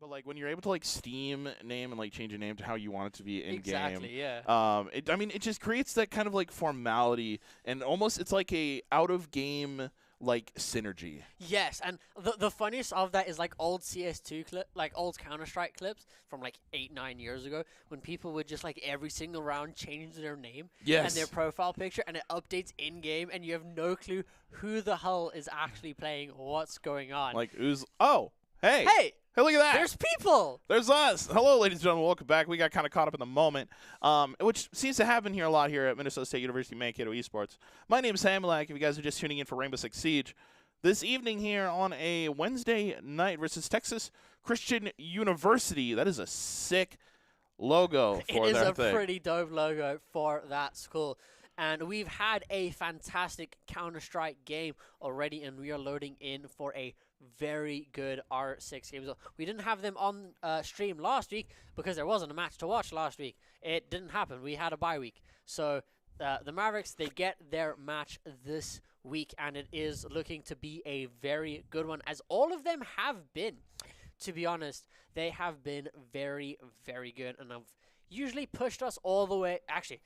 but like when you're able to like Steam name and like change your name to how you want it to be in game. Exactly, yeah. I mean, it just creates that kind of like formality and almost it's like a out of game like synergy. Yes, and the funniest of that is like old CS2 clip, like old Counter-Strike clips from like 8-9 years ago when people would just like every single round change their name and their profile picture and it updates in game and you have no clue who the hell is actually playing or what's going on. Like who's hey. Hey, look at that. There's people. There's us. Hello, ladies and gentlemen. Welcome back. We got kind of caught up in the moment, which seems to happen here a lot here at Minnesota State University Mankato Esports. My name is Hamilak. If you guys are just tuning in for Rainbow Six Siege, this evening here on a Wednesday night versus Texas Christian University. That is a sick logo for that thing. It is a pretty dope logo for that school. And we've had a fantastic Counter-Strike game already, and we are loading in for a very good R6 game. So we didn't have them on stream last week because there wasn't a match to watch last week. It didn't happen. We had a bye week. So the Mavericks, they get their match this week, and it is looking to be a very good one, as all of them have been. To be honest, they have been very, very good, and have usually pushed us all the way. Actually,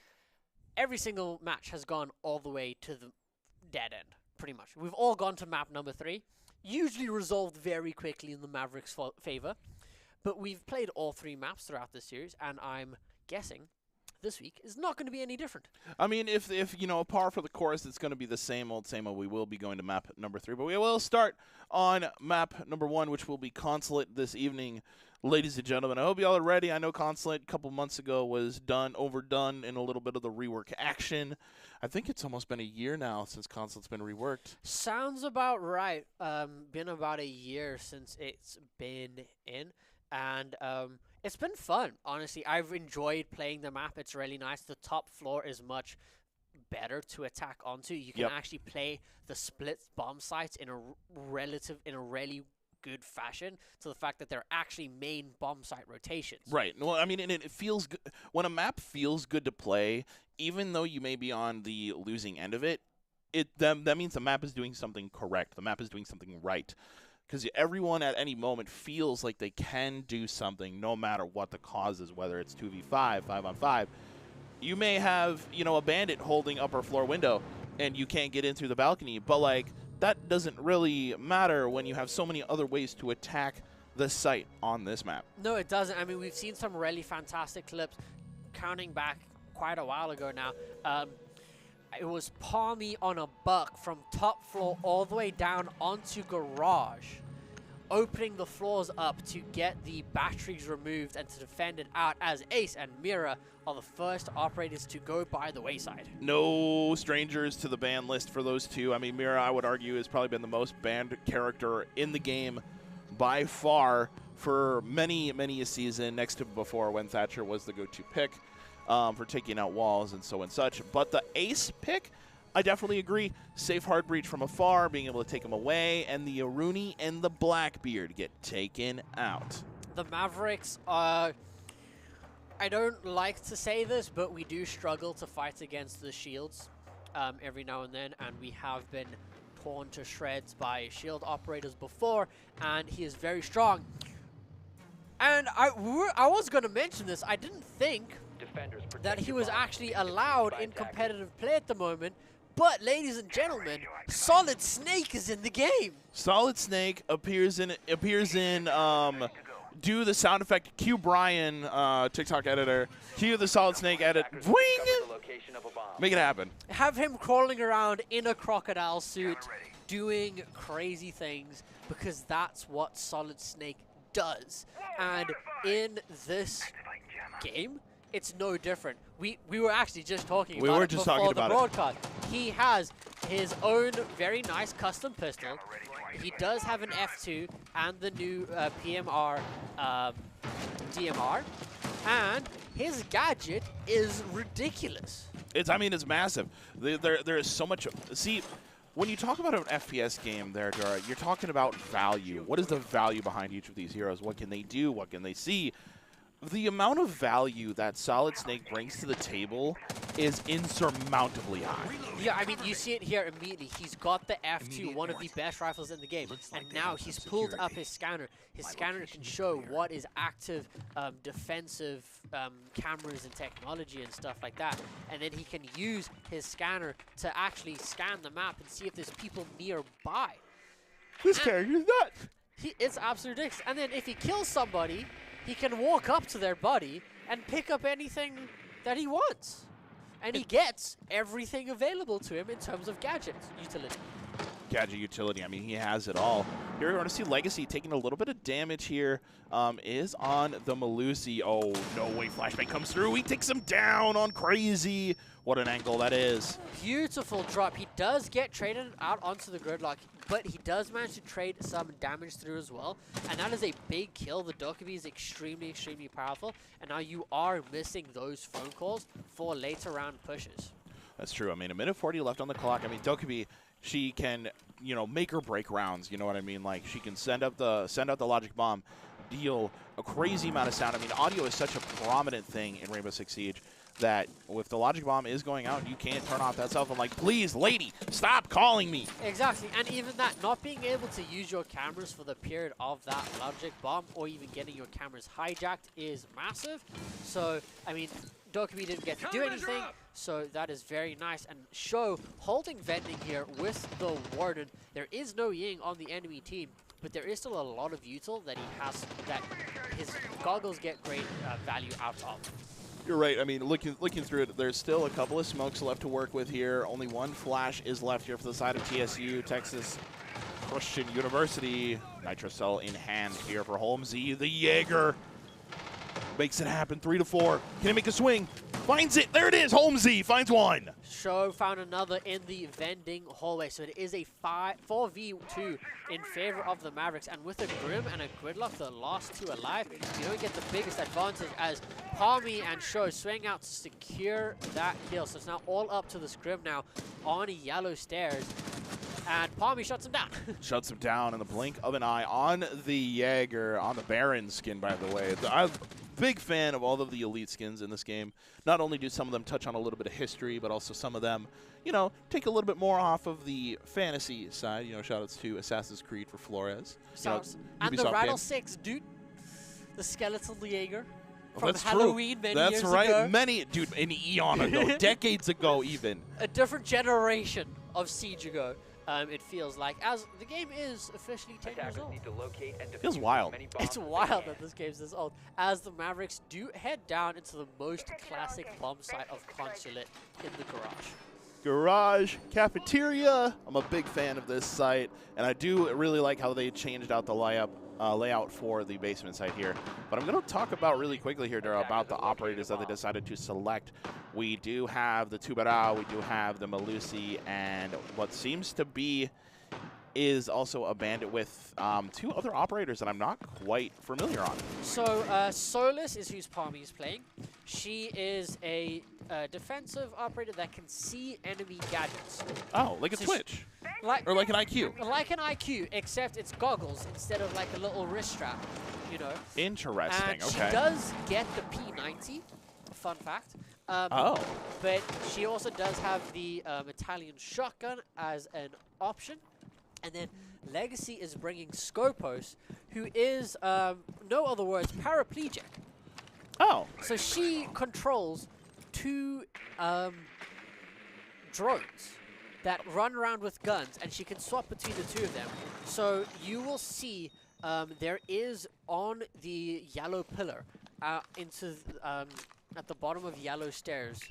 every single match has gone all the way to the dead end, pretty much. We've all gone to map number 3, usually resolved very quickly in the Mavericks' favor. But we've played all 3 maps throughout this series, and I'm guessing this week is not going to be any different. I mean, if you know, par for the course, it's going to be the same old, same old. We will be going to map number 3, but we will start on map number 1, which will be Consulate this evening. Ladies and gentlemen, I hope y'all are ready. I know Consulate a couple months ago was overdone in a little bit of the rework action. I think it's almost been a year now since Consulate's been reworked. Sounds about right. Been about a year since it's been in, and it's been fun. Honestly, I've enjoyed playing the map. It's really nice. The top floor is much better to attack onto. You can actually play the split bomb sites in a really good fashion, to the fact that they're actually main bomb site rotations. Right. Well, I mean, and it feels good. When a map feels good to play, even though you may be on the losing end of it, that means the map is doing something correct. The map is doing something right. Because everyone at any moment feels like they can do something no matter what the cause is, whether it's 2v5, 5-on-5. You may have, you know, a bandit holding upper floor window and you can't get in through the balcony, but like that doesn't really matter when you have so many other ways to attack the site on this map. No, it doesn't. I mean, we've seen some really fantastic clips counting back quite a while ago now. It was Palmy on a buck from top floor all the way down onto garage, opening the floors up to get the batteries removed and to defend it out, as Ace and Mira are the first operators to go by the wayside. No strangers to the ban list for those two. I mean, Mira, I would argue, has probably been the most banned character in the game by far for many, many a season, next to before when Thatcher was the go-to pick for taking out walls and so and such. But the Ace pick, I definitely agree. Safe hard breach from afar, being able to take him away, and the Aruni and the Blackbeard get taken out. The Mavericks, I don't like to say this, but we do struggle to fight against the shields every now and then, and we have been torn to shreds by shield operators before, and he is very strong. And I was going to mention this. I didn't think that he was actually allowed in competitive play at the moment. But, ladies and gentlemen, Solid Snake is in the game. Solid Snake appears in do the sound effect. Cue Brian, TikTok editor. Cue the Solid Snake edit. Wing! Make it happen. Have him crawling around in a crocodile suit, doing crazy things, because that's what Solid Snake does. And in this game, it's no different. We were actually just talking about it before the broadcast. He has his own very nice custom pistol. He does have an F2 and the new PMR DMR. And his gadget is ridiculous. I mean, it's massive. There is so much. See, when you talk about an FPS game there, Dara, you're talking about value. What is the value behind each of these heroes? What can they do? What can they see? the amount of value that Solid Snake brings to the table is insurmountably high. Yeah, I mean, you see it here immediately. He's got the F2, one of the best rifles in the game, and now he's pulled up his scanner. His scanner can show what is active defensive cameras and technology and stuff like that, and then he can use his scanner to actually scan the map and see if there's people nearby. This character's nuts. It's absolutely ridiculous. And then if he kills somebody, he can walk up to their body and pick up anything that he wants. And he gets everything available to him in terms of gadget utility. Gadget utility, I mean, he has it all. Here we're going to see Legacy taking a little bit of damage here. Is on the Melusi. Oh, no way, flashbang comes through. He takes him down on Crazy. What an angle that is. Beautiful drop. He does get traded out onto the gridlock, but he does manage to trade some damage through as well. And that is a big kill. The Dokkaebi is extremely, extremely powerful. And now you are missing those phone calls for later round pushes. That's true. I mean, a minute 40 left on the clock. I mean, Dokkaebi, she can, you know, make or break rounds. You know what I mean? Like, she can send out the logic bomb, deal a crazy amount of sound. I mean, audio is such a prominent thing in Rainbow Six Siege that if the logic bomb is going out, you can't turn off that cell phone. Like, please, lady, stop calling me. Exactly, and even that, not being able to use your cameras for the period of that logic bomb or even getting your cameras hijacked is massive. So, I mean, Dokkaebi didn't get to do anything, so that is very nice. And Sho holding vending here with the Warden. There is no Ying on the enemy team, but there is still a lot of util that he has, that his goggles get great value out of. You're right. I mean, looking through it, there's still a couple of smokes left to work with here. Only one flash is left here for the side of TSU, Texas Christian University. Nitro Cell in hand here for Holmesy. The Jaeger makes it happen. 3 to 4. Can he make a swing? Finds it. There it is. Holmesy finds one. Sho found another in the vending hallway. So it is a 4v2 in favor of the Mavericks. And with a Grim and a Gridlock, the last two alive, you don't get the biggest advantage as Palmy and Sho swing out to secure that kill. So it's now all up to the Scrim now on yellow stairs. And Palmy shuts him down. Shuts him down in the blink of an eye on the Jaeger, on the Baron skin, by the way. I'm a big fan of all of the elite skins in this game. Not only do some of them touch on a little bit of history, but also some of them, you know, take a little bit more off of the fantasy side. You know, shout-outs to Assassin's Creed for Flores. And the Rattlesnakes, dude. The skeletal Jaeger. Oh, From that's Halloween true. many years ago. That's right. Many, dude, an eon ago, decades ago even. A different generation of Siege ago. It feels like, as the game is officially 10 years old. Feels wild. It's wild that this game's this old. As the Mavericks do head down into the most classic bomb site of Consulate in the garage. Garage, cafeteria. I'm a big fan of this site, and I do really like how they changed out the layout for the basement site here. But I'm going to talk about really quickly here, Daryl, about the operators that they decided to select. We do have the Tubarão, we do have the Melusi, and what seems to be is also a bandit with two other operators that I'm not quite familiar on. So Solus is whose Palmy is playing. She is a defensive operator that can see enemy gadgets. Oh, like a So Twitch. Like Or like an IQ. Like an IQ, except it's goggles instead of like a little wrist strap, you know. Interesting, And okay. she does get the P90, fun fact. But she also does have the Italian shotgun as an option. And then Legacy is bringing Scopos, who is, no other words, paraplegic. Oh. So she controls two drones that run around with guns, and she can swap between the two of them. So you will see there is on the yellow pillar into at the bottom of yellow stairs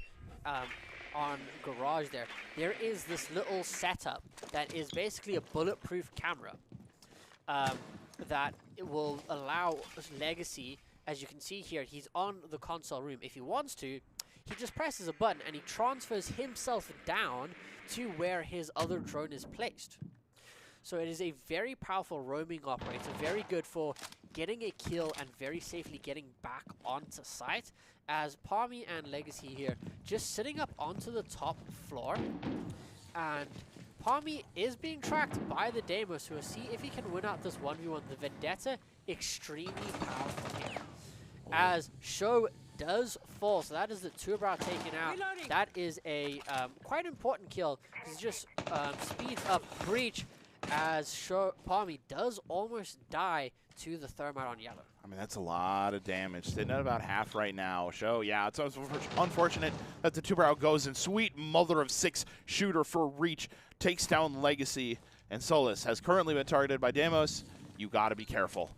on garage there is this little setup that is basically a bulletproof camera that it will allow Legacy, as you can see here, he's on the console room. If he wants to, he just presses a button and he transfers himself down to where his other drone is placed. So it is a very powerful roaming operator, very good for getting a kill and very safely getting back onto site. As Palmy and Legacy here just sitting up onto the top floor, and Palmy is being tracked by the Deimos, who will see if he can win out this 1v1. The Vendetta extremely powerful here. as Show does fall. So that is the Two-Brow taken out. That is a quite important kill because it just speeds up Breach as Palmy does almost die to the Thermite on yellow. I mean, that's a lot of damage. Sitting at about half right now. Show, yeah, it's unfortunate that the Two-Brow goes in. Sweet mother of 6 shooter for Reach. Takes down Legacy. And Solus has currently been targeted by Demos. You got to be careful.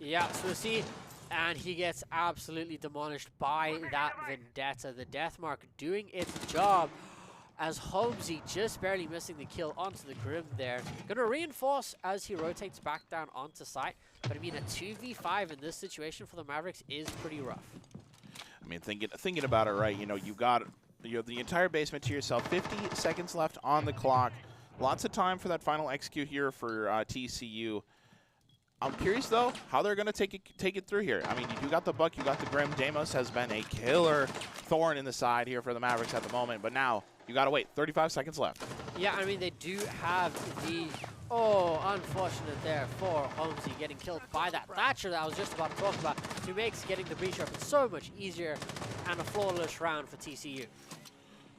Yeah, so see, and he gets absolutely demolished by that Vendetta. The Deathmark doing its job as Holmesy just barely missing the kill onto the Grim there. Gonna reinforce as he rotates back down onto site. But I mean, a 2v5 in this situation for the Mavericks is pretty rough. I mean, thinking about it, right, you know, you have the entire basement to yourself. 50 seconds left on the clock. Lots of time for that final execute here for TCU. I'm curious, though, how they're going to take it through here. I mean, you got the Buck, you got the Grim. Demos has been a killer thorn in the side here for the Mavericks at the moment. But now, you got to wait. 35 seconds left. Yeah, I mean, they do have the... Oh, unfortunate there for Holmesy getting killed by that Thatcher that I was just about to talk about, who makes getting the breach open so much easier and a flawless round for TCU.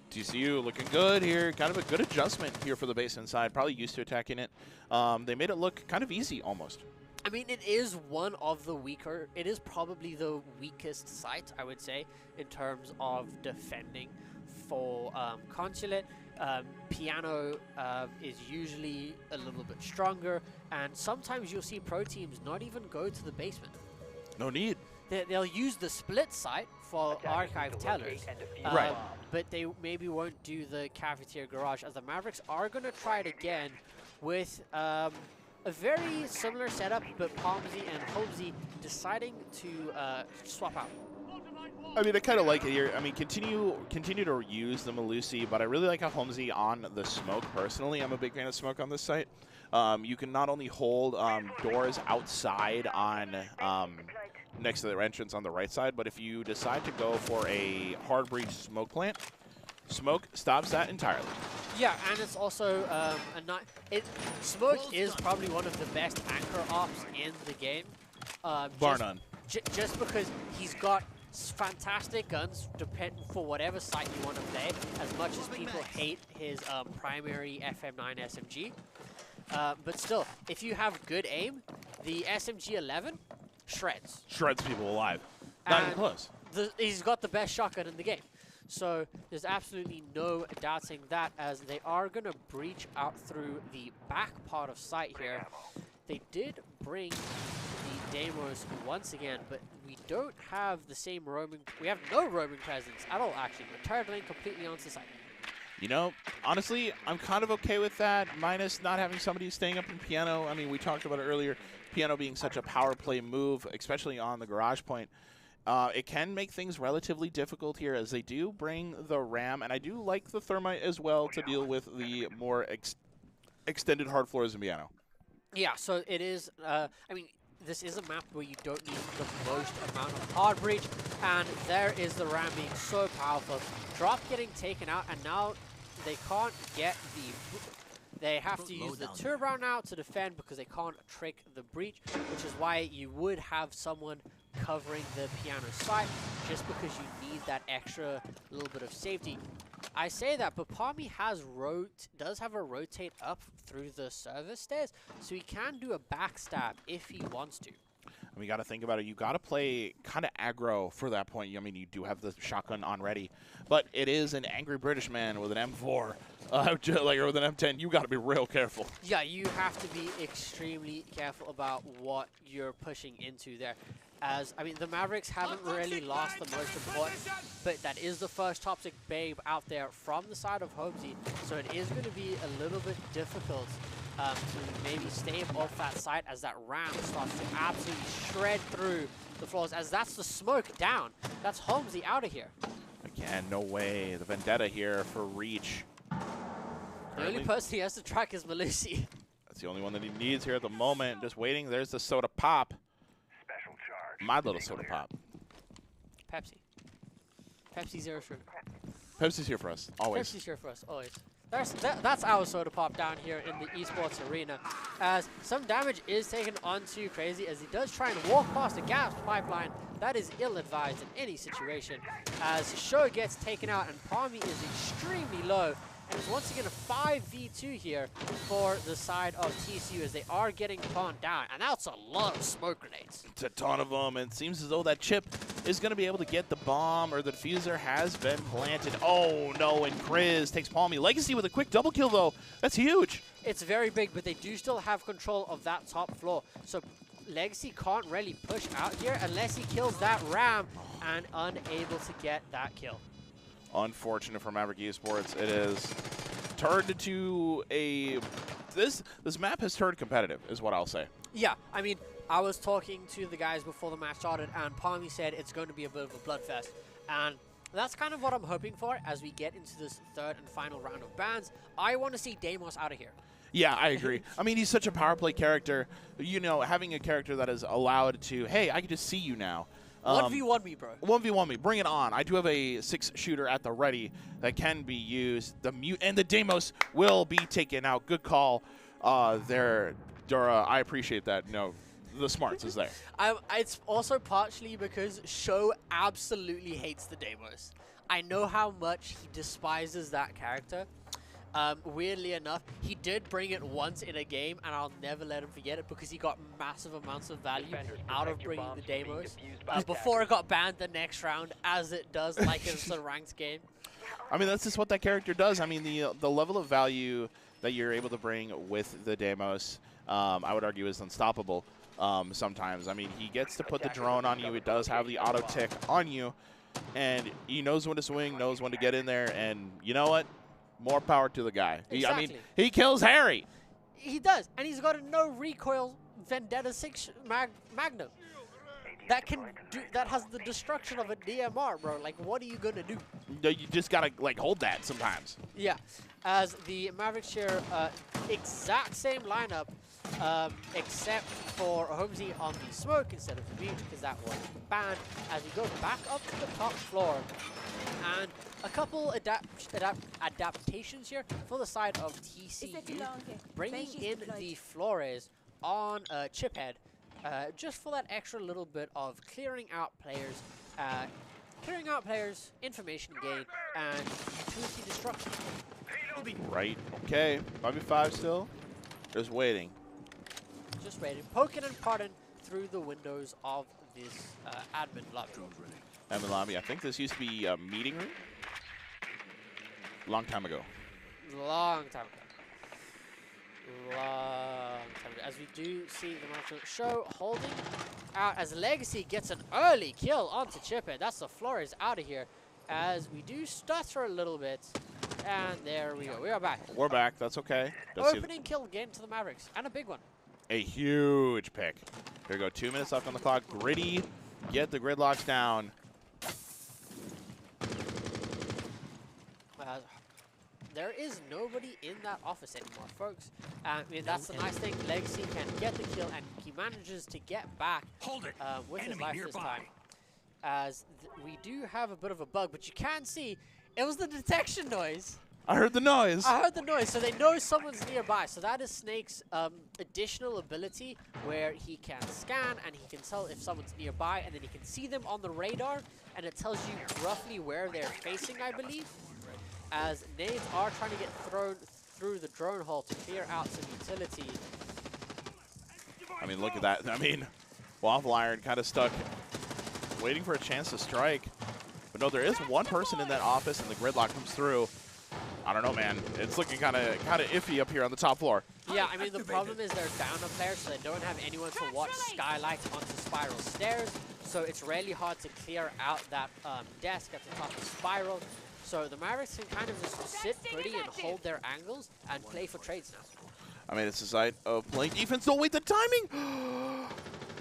TCU looking good here. Kind of a good adjustment here for the basement side. Probably used to attacking it. They made it look kind of easy almost. I mean, it is one of the weaker, it is probably the weakest site, I would say, in terms of defending for Consulate. Piano is usually a little bit stronger, and sometimes you'll see pro teams not even go to the basement. No need. They'll use the split site for archive tellers, right? But they maybe won't do the cafeteria garage, as the Mavericks are going to try it again with a very similar setup, but Palmsy and Holmesy deciding to swap out. I mean, I kind of like it here. I mean, continue to use the Malusi, but I really like how Holmesy on the smoke. Personally, I'm a big fan of smoke on this site. You can not only hold doors outside on next to the entrance on the right side, but if you decide to go for a hard breach smoke plant, smoke stops that entirely. Yeah, and it's also smoke is probably one of the best anchor ops in the game. Bar none. Just because he's got fantastic guns, depending for whatever site you want to play. As much as people hate his primary FM9 SMG, but still, if you have good aim, the SMG-11 shreds people alive. Not even close. He's got the best shotgun in the game. So there's absolutely no doubting that, as they are going to breach out through the back part of site here. They did bring the Deimos once again, but we don't have the same roaming. We have no roaming presence at all, actually. We're turret lane completely onto site. You know, honestly, I'm kind of okay with that, minus not having somebody staying up in Piano. I mean, we talked about it earlier, Piano being such a power play move, especially on the garage point. It can make things relatively difficult here, as they do bring the Ram, and I do like the Thermite as well to deal with the more extended hard floors in Piano. Yeah, so it is, I mean, this is a map where you don't need the most amount of hard breach, and there is the Ram being so powerful. Drop getting taken out, and now they can't get the... They have to use the turbo now to defend because they can't trick the breach, which is why you would have someone covering the Piano site, just because you need that extra little bit of safety. I say that, but Palmy does have a rotate up through the service stairs, so he can do a backstab if he wants to. And we got to think about it. You got to play kind of aggro for that point. I mean, you do have the shotgun on ready, but it is an angry British man with an M4, like, or with an M10. You got to be real careful. Yeah, you have to be extremely careful about what you're pushing into there. As, I mean, the Mavericks haven't really lost the most important, but that is the first toxic babe out there from the side of Holmesy, so it is going to be a little bit difficult to maybe stay off that site as that Ram starts to absolutely shred through the floors, as that's the smoke down. That's Holmesy out of here. Again, no way. The Vendetta here for Reach. The only person he has to track is Malusi. That's the only one that he needs here at the moment. Just waiting. There's the soda pop. My little soda pop. Pepsi. Pepsi Zero Sugar. Pepsi's here for us, always. Pepsi's here for us, always. That's our soda pop down here in the esports arena, as some damage is taken onto Crazy as he does try and walk past a gas pipeline. That is ill-advised in any situation, as Show gets taken out and Palmy is extremely low. And it's once again a 5v2 here for the side of TCU as they are getting pawned down. And that's a lot of smoke grenades. It's a ton of them, and it seems as though that chip is going to be able to get the bomb, or the diffuser has been planted. Oh, no, and Chris takes Palmy. Legacy with a quick double kill, though. That's huge. It's very big, but they do still have control of that top floor. So Legacy can't really push out here unless he kills that Ram, and unable to get that kill. Unfortunate for Maverick Esports. It is turned into a... This map has turned competitive, is what I'll say. Yeah, I mean, I was talking to the guys before the match started, and Palmy said it's going to be a bit of a bloodfest. And that's kind of what I'm hoping for as we get into this third and final round of bans. I want to see Deimos out of here. Yeah, I agree. I mean, he's such a power play character. You know, having a character that is allowed to, hey, I can just see you now. 1v1 me, bro. 1v1 me. Bring it on. I do have a 6-shooter at the ready that can be used. The mute and the Deimos will be taken out. Good call there, Dura. I appreciate that. No, the smarts is there. It's also partially because Sho absolutely hates the Deimos. I know how much he despises that character. Weirdly enough, he did bring it once in a game, and I'll never let him forget it because he got massive amounts of value out of bringing the Deimos before it got banned the next round, as it does like in a ranked game. I mean, that's just what that character does. I mean, the level of value that you're able to bring with the Deimos, I would argue, is unstoppable sometimes. I mean, he gets to put the drone on you. It does have the auto tick on you, and he knows when to swing, knows when to get in there, and you know what? More power to the guy. Exactly. I mean, he kills Harry. He does, and he's got a no recoil Vendetta 6 Magnum. That has the destruction of a DMR, bro. Like, what are you gonna do? You just gotta like hold that sometimes. Yeah, as the Mavericks share exact same lineup, except for Holmesy on the smoke instead of the mute because that was banned. As we go back up to the top floor, and a couple adaptations here for the side of TCU, bringing in the Flores on Chiphead. Just for that extra little bit of clearing out players, information gain, and utility destruction. Right. Okay. 5v5 still. Just waiting. Just waiting. Poking and prodding through the windows of this admin lobby. Admin lobby. I think this used to be a meeting room. Long time ago. Long time ago. As we do see the match Show holding out as Legacy gets an early kill onto Chiphead. That's the Flores out of here as we do stutter a little bit. And there we go. We are back. We're back. That's okay. Opening kill again to the Mavericks. And a big one. A huge pick. Here we go. 2 minutes left on the clock. Gritty. Get the gridlocks down. There is nobody in that office anymore, folks. I mean, that's the nice thing. Legacy can get the kill, and he manages to get back with his life this time. As we do have a bit of a bug, but you can see it was the detection noise. I heard the noise. I heard the noise, so they know someone's nearby. So that is Snake's additional ability where he can scan and he can tell if someone's nearby, and then he can see them on the radar, and it tells you roughly where they're facing, I believe. As nades are trying to get thrown through the drone hole to clear out some utility. I mean, look at that. I mean, Waffle Iron kind of stuck, waiting for a chance to strike. But no, there is one person in that office, and the gridlock comes through. I don't know, man. It's looking kind of iffy up here on the top floor. Yeah, I mean, the problem is they're down a player, so they don't have anyone to watch Skylight onto Spiral stairs. So it's really hard to clear out that desk at the top of Spiral. So the Mavericks can kind of just sit pretty and hold their angles and play for trades now. I mean, it's a side of playing defense. Oh, wait, the timing!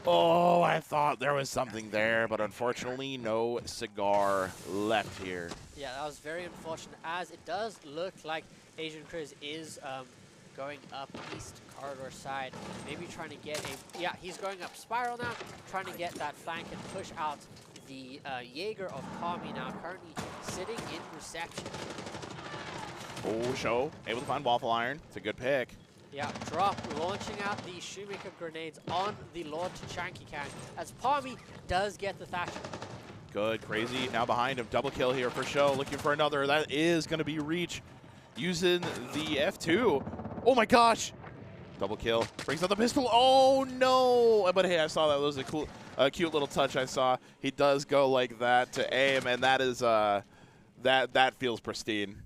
Oh, I thought there was something there, but unfortunately, no cigar left here. Yeah, that was very unfortunate, as it does look like Asian Chris is going up east corridor side, maybe trying to get a... Yeah, he's going up Spiral now, trying to get that flank and push out the Jaeger of Palmy now currently sitting in reception. Oh, Show able to find Waffle Iron. It's a good pick. Yeah, Drop launching out the Shoemaker grenades on the Lord Tachanki can as Palmy does get the Thatcher. Good, Crazy now behind him. Double kill here for Show. Looking for another. That is going to be Reach using the F2. Oh my gosh. Double kill. Brings out the pistol. Oh no. But hey, I saw that. That was a cool, cute little touch I saw. He does go like that to aim, and that is, that feels pristine.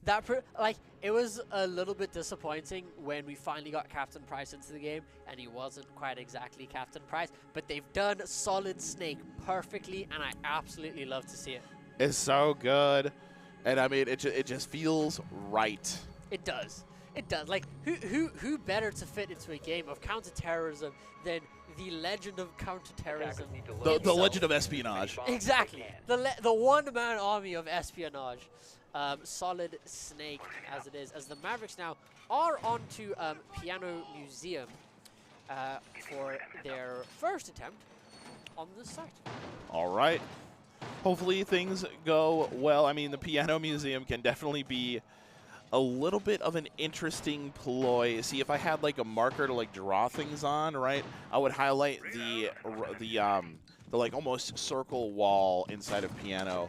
It was a little bit disappointing when we finally got Captain Price into the game, and he wasn't quite exactly Captain Price, but they've done Solid Snake perfectly, and I absolutely love to see it. It's so good, and I mean, it just feels right. It does. It does. Like, who better to fit into a game of counterterrorism than the legend of counterterrorism? The legend of espionage. Exactly. The one-man army of espionage. Solid Snake as it is, as the Mavericks now are on to Piano Museum for their first attempt on this site. All right. Hopefully things go well. I mean, the Piano Museum can definitely be a little bit of an interesting ploy. See, if I had like a marker to like draw things on, right, I would highlight the like almost circle wall inside of Piano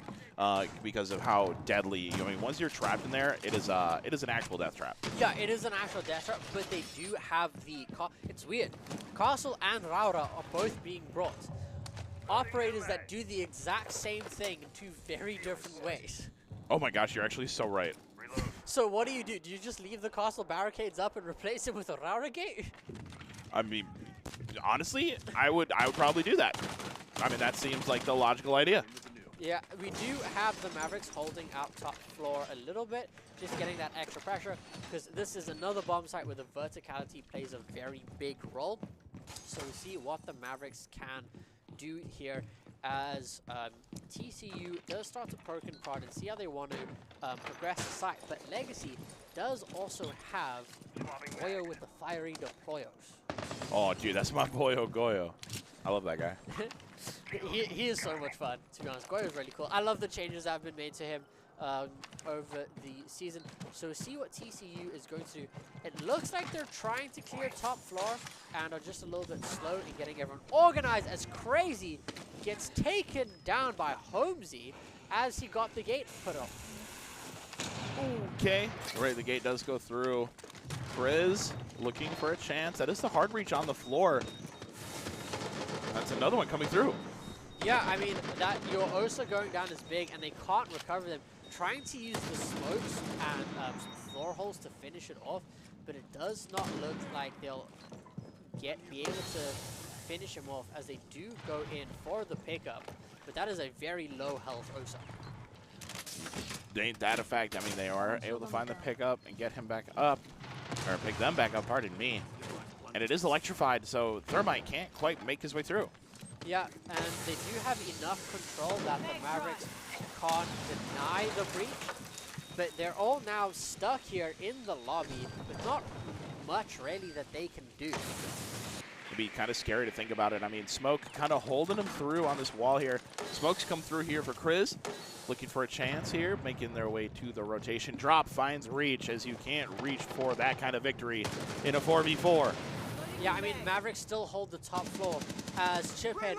because of how deadly. I mean, once you're trapped in there, it is an actual death trap. Yeah, it is an actual death trap, but they do have the. It's weird. Castle and Raura are both being brought. Operators that do the exact same thing in two very different ways. Oh my gosh, you're actually so right. So what do? Do you just leave the castle barricades up and replace it with a Raura gate? I mean, honestly, I would probably do that. I mean, that seems like the logical idea. Yeah, we do have the Mavericks holding out top floor a little bit, just getting that extra pressure, because this is another bomb site where the verticality plays a very big role. So we see what the Mavericks can do here as TCU does start to poke and prod and see how they want to progress the site. But Legacy does also have Goyo with the fiery deployos. Oh, dude, that's my boy Goyo. I love that guy. he is so much fun, to be honest. Goyo is really cool. I love the changes that have been made to him over the season. So see what TCU is going to do. It looks like they're trying to clear top floor and are just a little bit slow in getting everyone organized as Crazy gets taken down by Holmesy as he got the gate put up. Okay. Right, the gate does go through. Friz looking for a chance. That is the hard reach on the floor. That's another one coming through. Yeah, I mean, that your Osa going down is big, and they can't recover them. Trying to use the smokes and some floor holes to finish it off, but it does not look like they'll be able to finish him off as they do go in for the pickup. But that is a very low health Osa. Ain't that a fact? I mean, they are able to find the pickup and get him back up, or pick them back up, pardon me. And it is electrified, so Thermite can't quite make his way through. Yeah, and they do have enough control that the Mavericks can't deny the breach, but they're all now stuck here in the lobby with not much really that they can do. It'd be kind of scary to think about it. I mean, Smoke kind of holding them through on this wall here. Smoke's come through here for Chris, looking for a chance here, making their way to the rotation. Drop finds Reach, as you can't reach for that kind of victory in a 4v4. Yeah, I mean, Mavericks still hold the top floor as Chiphead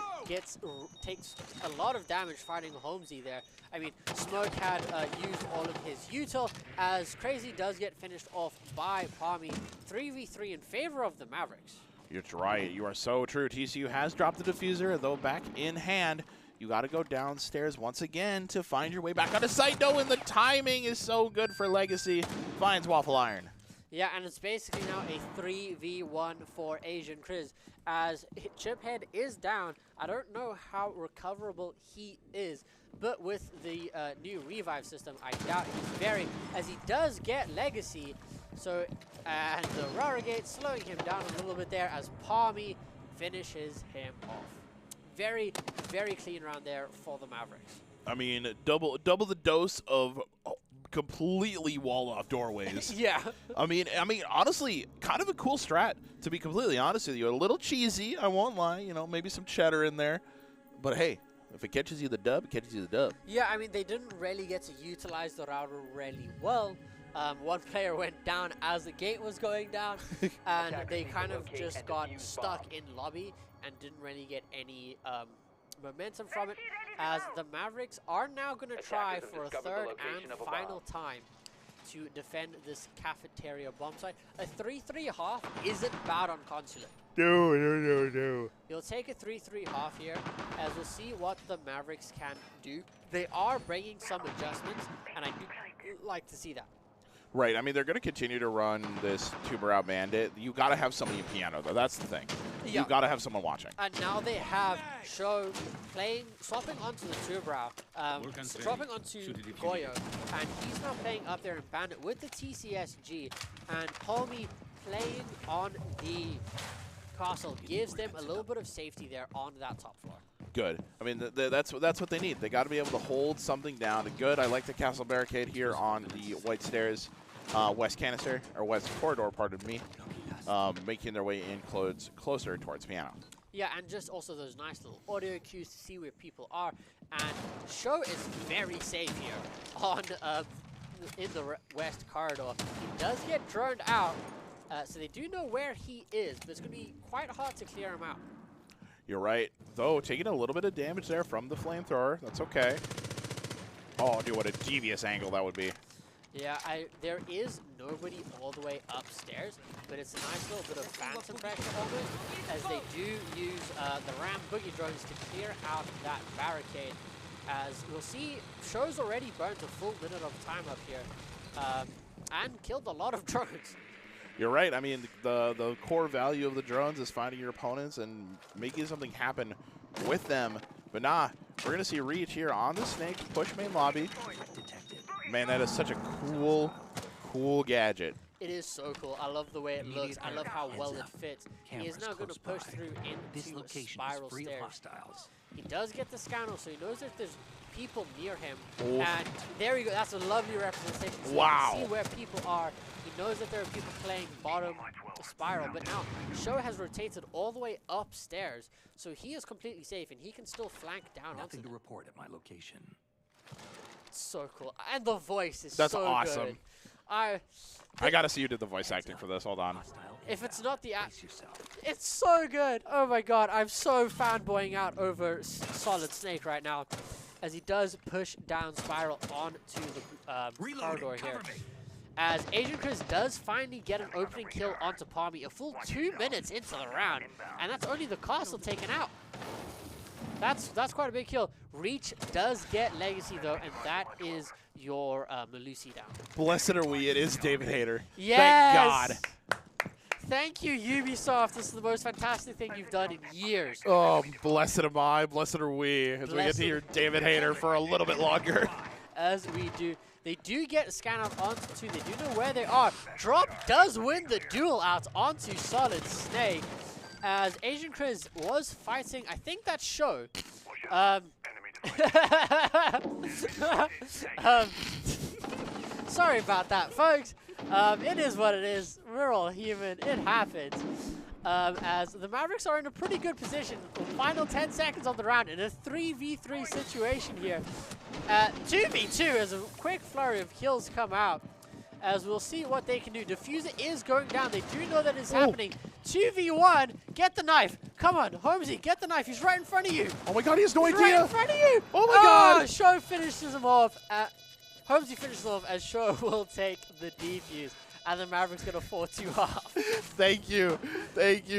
takes a lot of damage fighting Holmesy there. I mean, Smoke had used all of his util as Crazy does get finished off by Palmy. 3v3 in favor of the Mavericks. You're right. You are so true. TCU has dropped the diffuser, though back in hand. You got to go downstairs once again to find your way back on the site, though, and the timing is so good for Legacy. Finds Waffle Iron. Yeah, and it's basically now a 3v1 for Asian Chris as Chiphead is down. I don't know how recoverable he is, but with the new revive system, I doubt he's very, as he does get Legacy. So, and the Rarigate slowing him down a little bit there as Palmy finishes him off. Very, very clean round there for the Mavericks. I mean, double the dose of completely walled-off doorways. Yeah. I mean, honestly, kind of a cool strat, to be completely honest with you. A little cheesy, I won't lie. You know, maybe some cheddar in there. But, hey, If it catches you the dub, it catches you the dub. Yeah, I mean, they didn't really get to utilize the router really well. One player went down as the gate was going down, and they kind of just got stuck in lobby and didn't really get any momentum from it, as the Mavericks are now going to try for a third and final time to defend this cafeteria bomb site. A 3-3 half isn't bad on Consulate. No. You'll take a 3-3 half here, as we'll see what the Mavericks can do. They are bringing some adjustments, and I do like to see that. Right. I mean, they're going to continue to run this tuber out bandit. You got to have somebody in piano, though. That's the thing. Yeah. You got to have someone watching. And now they have Show swapping onto the tuber swapping onto Goyo, and he's now playing up there in bandit with the TCSG, and Homie playing on the castle gives them a little bit of safety there on that top floor. Good. I mean, that's what they need. They got to be able to hold something down. Good. I like the castle barricade here on the White Stairs, west canister, or west corridor, pardon me, making their way in closer towards piano. Yeah, and just also those nice little audio cues to see where people are. And Show is very safe here on in the west corridor. He does get droned out, so they do know where he is, but it's going to be quite hard to clear him out. You're right. Though, taking a little bit of damage there from the flamethrower. That's okay. Oh, dude, what a devious angle that would be. Yeah, there is nobody all the way upstairs, but it's a nice little bit of phantom pressure on it, as they do use the Ram Boogie drones to clear out that barricade. As we'll see, Show's already burnt a full minute of time up here, and killed a lot of drones. You're right. I mean, the core value of the drones is finding your opponents and making something happen with them. But nah, we're going to see Reach here on the Snake, push main lobby. Man, that is such a cool gadget. It is so cool. I love the way it looks. I love how well it fits. He is now going to push through into spiral stairs. He does get the scanner, so he knows that there's people near him. Oh. And there we go. That's a lovely representation. So wow. You can see where people are. He knows that there are people playing bottom spiral, but now Show has rotated all the way upstairs, so he is completely safe, and he can still flank down. Nothing to report at my location. So cool, and the voice is That's so awesome. good. I gotta see you did the voice acting for this. Hold on. If it's not the it's so good. Oh my god, I'm so fanboying out over Solid Snake right now, as he does push down spiral onto the corridor here. As Asian Chris does finally get an opening kill onto Palmy, a full 2 minutes into the round, and that's only the castle taken out. That's quite a big kill. Reach does get Legacy though, and that is your Malusi down. Blessed are we, it is David Hayter. Yes! Thank God. Thank you, Ubisoft. This is the most fantastic thing you've done in years. Oh, blessed am I, blessed are we, as we get to hear David Hayter for a little bit longer. As we do. They do get a scan out onto two. They do know where they are. Drop does win the duel out onto Solid Snake, as Asian Chris was fighting, I think that's Show. Sorry about that, folks. It is what it is. We're all human. It happens. As the Mavericks are in a pretty good position. Final 10 seconds on the round in a 3v3 situation here. 2v2 as a quick flurry of kills come out. As we'll see what they can do. Diffuser is going down. They do know that it's happening. 2v1. Get the knife. Come on, Holmesy, get the knife. He's right in front of you. Oh my God, he has no idea. Right in front of you. Oh my God. Show finishes him off. Holmesy finishes him off as Show will take the defuse. And the Mavericks get a 4-2 half. Thank you,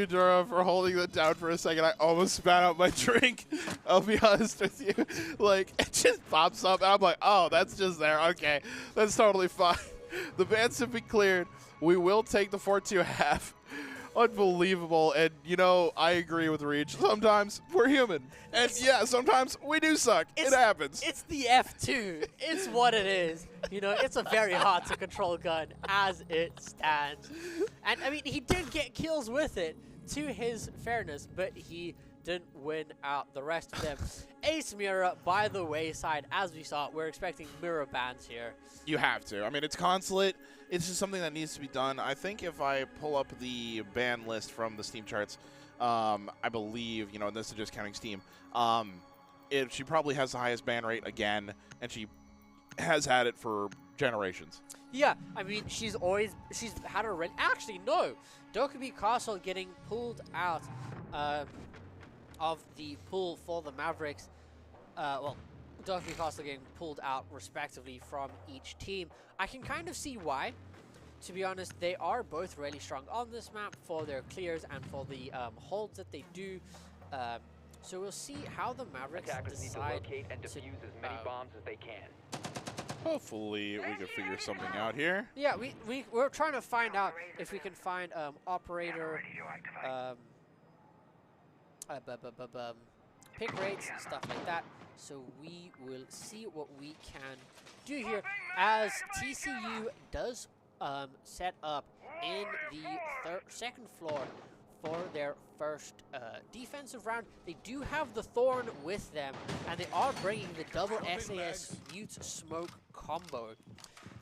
Dura, for holding that down for a second. I almost spat out my drink. I'll be honest with you. Like, it just pops up, and I'm like, oh, that's just there. Okay, that's totally fine. The bans have been cleared. We will take the 4-2 half. Unbelievable. And, you know, I agree with Reach. Sometimes we're human. And, yeah, sometimes we do suck. It happens. It's the F2. It's what it is. You know, it's a very hard to control gun as it stands. And, I mean, he did get kills with it, to his fairness, but he didn't win out the rest of them. Ace Mirror by the wayside. As we saw, we're expecting mirror bans here. You have to. I mean, it's consulate. It's just something that needs to be done. I think if I pull up the ban list from the Steam charts, I believe, you know, this is just counting Steam, she probably has the highest ban rate again, and she has had it for generations. Yeah, I mean, she's had a actually no, Dokkaebi Castle getting pulled out of the pool for the Mavericks. Well, Dokkaebi Castle getting pulled out respectively from each team. I can kind of see why. To be honest, they are both really strong on this map for their clears and for the holds that they do. So we'll see how the Mavericks Attackers need to decide locate and defuse as many bombs as they can. Hopefully, we can figure something out here. Yeah, we're trying to find out if we can find operator pick rates, stuff like that. So we will see what we can do here as TCU does set up in the second floor for their first defensive round. They do have the Thorn with them, and they are bringing the double SAS Ute Smoke combo.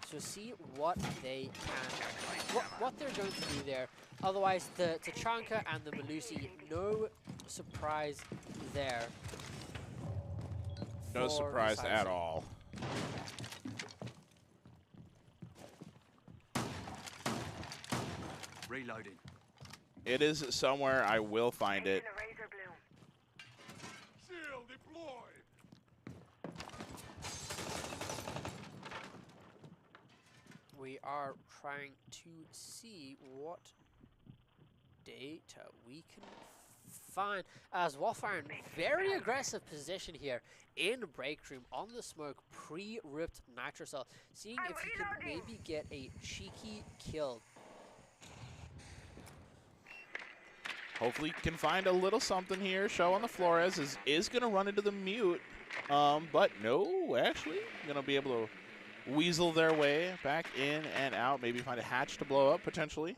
So see what they can, what they're going to do there. Otherwise, the Tachanka and the Melusi, no surprise there. No surprise at all. Reloading. It is somewhere. I will find it. Shield deployed. We are trying to see what data we can find as Wolfire in very aggressive position here in break room on the smoke, pre-ripped nitrocell, seeing if he can maybe get a cheeky kill. Hopefully can find a little something here. Show on the Flores is going to run into the mute. But no, actually going to be able to weasel their way back in and out. Maybe find a hatch to blow up potentially.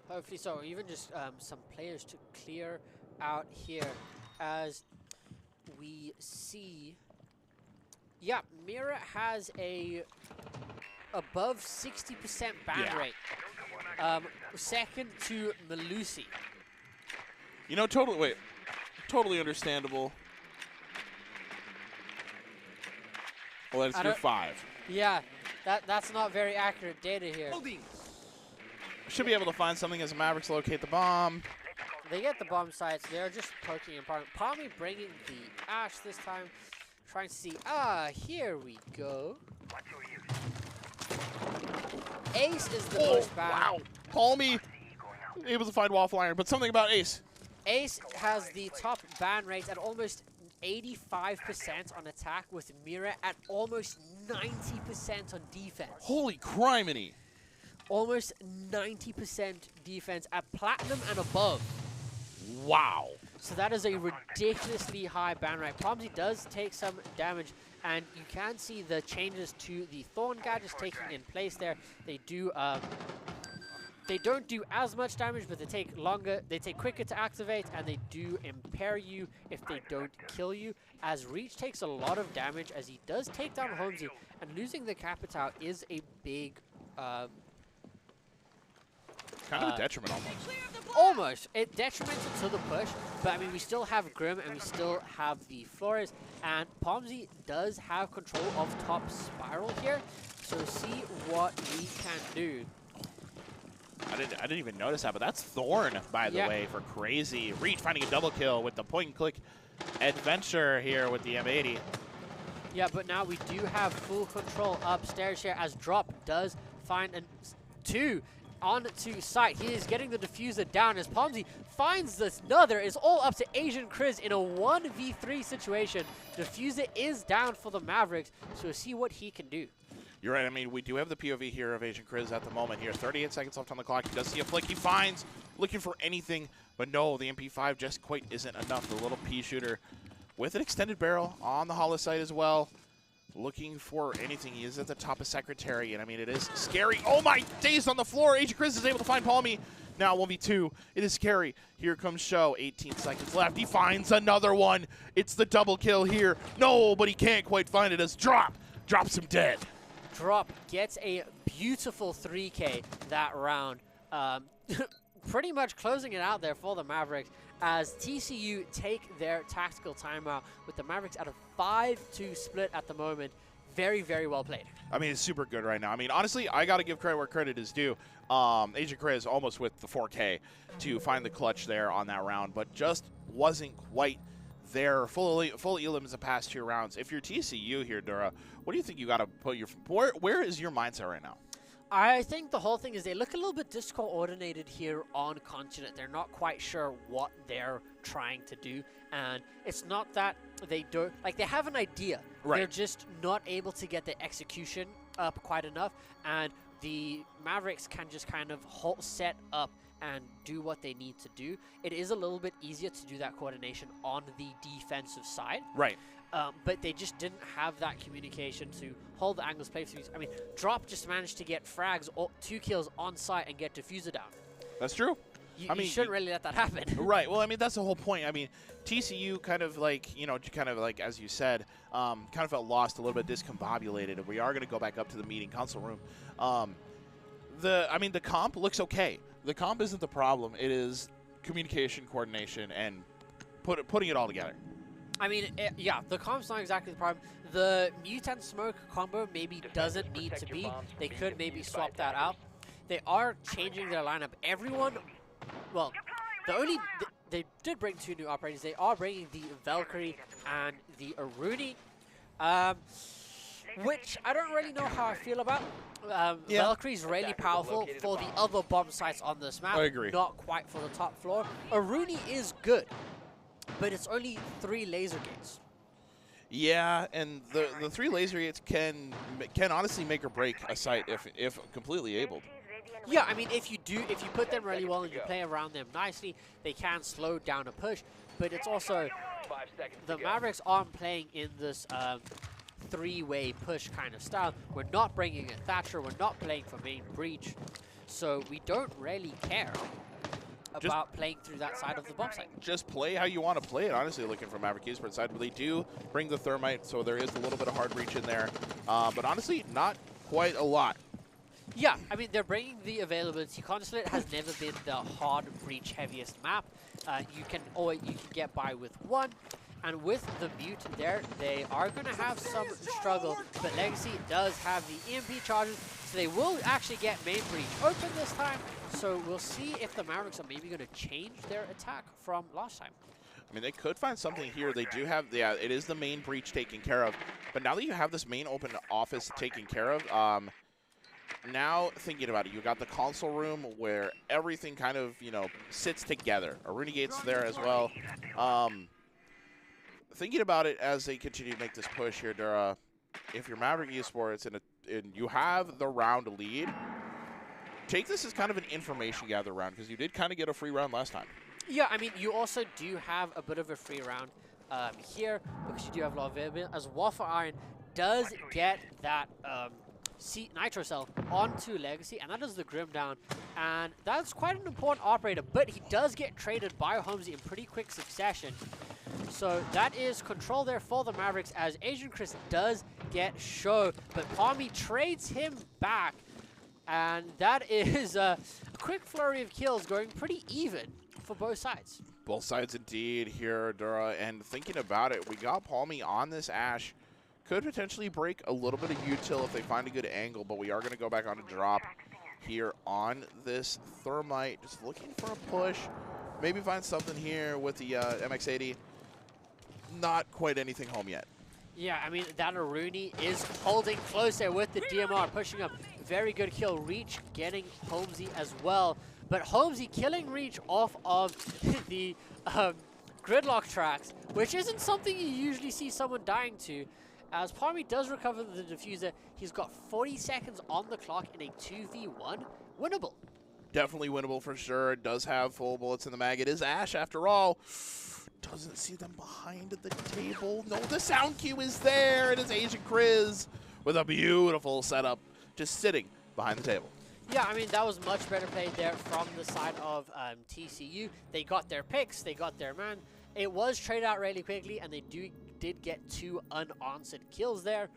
Hopefully so. Even just some players to clear out here as we see. Yeah, Mira has a above 60% ban rate. Second to Melusi. You know, totally understandable. Well, let's do 5. Yeah, that's not very accurate data here. Should be able to find something as the Mavericks locate the bomb. They get the bomb sites. They're just poking apart. Palmy bringing the Ash this time. Trying to see. Here we go. Ace is the most bad. Wow. Palmy able to find Waffle Iron, but something about Ace. Ace has the top ban rates at almost 85% on attack, with Mira at almost 90% on defense. Holy criminy. Almost 90% defense at platinum and above. Wow. So that is a ridiculously high ban rate. Palmsy does take some damage, and you can see the changes to the Thorn gadgets taking in place there. They do they don't do as much damage, but they take longer, they take quicker to activate, and they do impair you if they don't kill you, as Reach takes a lot of damage as he does take down Holmesy, and losing the Capitao is a big kind of a detriment almost. Almost. It detrimental to the push, but I mean, we still have Grim and we still have the Flores, and Palmsy does have control of top Spiral here, so see what we can do. I didn't even notice that, but that's Thorn, by the way, for crazy. Reach finding a double kill with the point and click adventure here with the M80. Yeah, but now we do have full control upstairs here as Drop does find two onto site. He is getting the diffuser down as Palmsy finds another. It's all up to Asian Chris in a 1v3 situation. Diffuser is down for the Mavericks, so we'll see what he can do. You're right. I mean, we do have the POV here of Asian Chris at the moment here. 38 seconds left on the clock. He does see a flick. He finds, looking for anything, but no, the MP5 just quite isn't enough. The little pea shooter with an extended barrel on the holo site as well. Looking for anything. He is at the top of Secretary, and I mean, it is scary. Oh my days on the floor. Asian Chris is able to find Palmy. Now 1v2. It is scary. Here comes Show. 18 seconds left. He finds another one. It's the double kill here. No, but he can't quite find it as Drop drops him dead. Drop gets a beautiful 3K that round. pretty much closing it out there for the Mavericks as TCU take their tactical timeout with the Mavericks at a 5-2 split at the moment. Very, very well played. I mean, it's super good right now. I mean, honestly, I got to give credit where credit is due. Agent Chris almost with the 4K to find the clutch there on that round, but just wasn't quite there. Full elims the past 2 rounds. If you're TCU here, Dura, what do you think you got to put your where is your mindset right now? I think the whole thing is they look a little bit discoordinated here on continent. They're not quite sure what they're trying to do, and it's not that they don't like they have an idea. Right. They're just not able to get the execution up quite enough, and the Mavericks can just kind of set up and do what they need to do. It is a little bit easier to do that coordination on the defensive side. Right. But they just didn't have that communication to hold the angles, play through. I mean, Drop just managed to get frags, 2 kills on site, and get Diffuser down. That's true. You shouldn't really let that happen. Right. Well, I mean, that's the whole point. I mean, TCU kind of like, as you said, kind of felt lost, a little bit discombobulated. And we are going to go back up to the meeting console room. The comp looks okay. The comp isn't the problem. It is communication, coordination, and putting it all together. I mean, yeah, the comp's not exactly the problem. The Mutant Smoke combo maybe doesn't need to be. They could maybe swap that out. They are changing their lineup. Everyone, well, they did bring 2 new operators. They are bringing the Valkyrie and the Aruni, which I don't really know how I feel about. Valkyrie's really powerful for the other bomb sites on this map. I agree. Not quite for the top floor. Aruni is good, but it's only 3 laser gates. Yeah, and the 3 laser gates can honestly make or break a site if completely able. Yeah, I mean, if you put them really well and you play around them nicely, they can slow down a push. But it's also the Mavericks aren't playing in this 3-way push kind of style. We're not bringing in Thatcher. We're not playing for main breach, so we don't really care about playing through that side of the bomb site. Just play how you want to play it, honestly, looking from Maverick Esports side. They do bring the Thermite, so there is a little bit of hard breach in there. But honestly, not quite a lot. Yeah, I mean, they're bringing the availability. Consulate has never been the hard breach heaviest map. You can get by with 1. And with the Mute there, they are going to have some struggle. But Legacy does have the EMP charges, so they will actually get main breach open this time. So we'll see if the Mavericks are maybe going to change their attack from last time. I mean, they could find something here. They do have, it is the main breach taken care of. But now that you have this main open office taken care of, now thinking about it, you got the console room where everything kind of, sits together. Aruni Gate's there as well. Thinking about it as they continue to make this push here, Dura, if you're Maverick Esports and you have the round lead, take this as kind of an information gather round because you did kind of get a free round last time. Yeah, I mean, you also do have a bit of a free round here because you do have a lot of availability, as Waffle Iron does get that Nitro Cell onto Legacy, and that is the Grim down, and that's quite an important operator, but he does get traded by Holmesy in pretty quick succession. So that is control there for the Mavericks as Asian Chris does get show, but Palmy trades him back, and that is a quick flurry of kills going pretty even for both sides. Both sides indeed here, Dura, and thinking about it, we got Palmy on this Ash. Could potentially break a little bit of util if they find a good angle, but we are going to go back on a drop here on this Thermite. Just looking for a push. Maybe find something here with the MX-80. Not quite anything home yet. Yeah, I mean, that Aruni is holding close there with the DMR, pushing up. Very good kill. Reach getting Holmesy as well. But Holmesy killing Reach off of the gridlock tracks, which isn't something you usually see someone dying to. As Palmy does recover the diffuser, he's got 40 seconds on the clock in a 2v1. Winnable. Definitely winnable for sure. It does have full bullets in the mag. It is Ash after all. Doesn't see them behind the table. No, the sound cue is there. It is Agent Chris with a beautiful setup, just sitting behind the table. Yeah, I mean, that was much better played there from the side of TCU. They got their picks. They got their man. It was traded out really quickly, and they did get 2 unanswered kills there.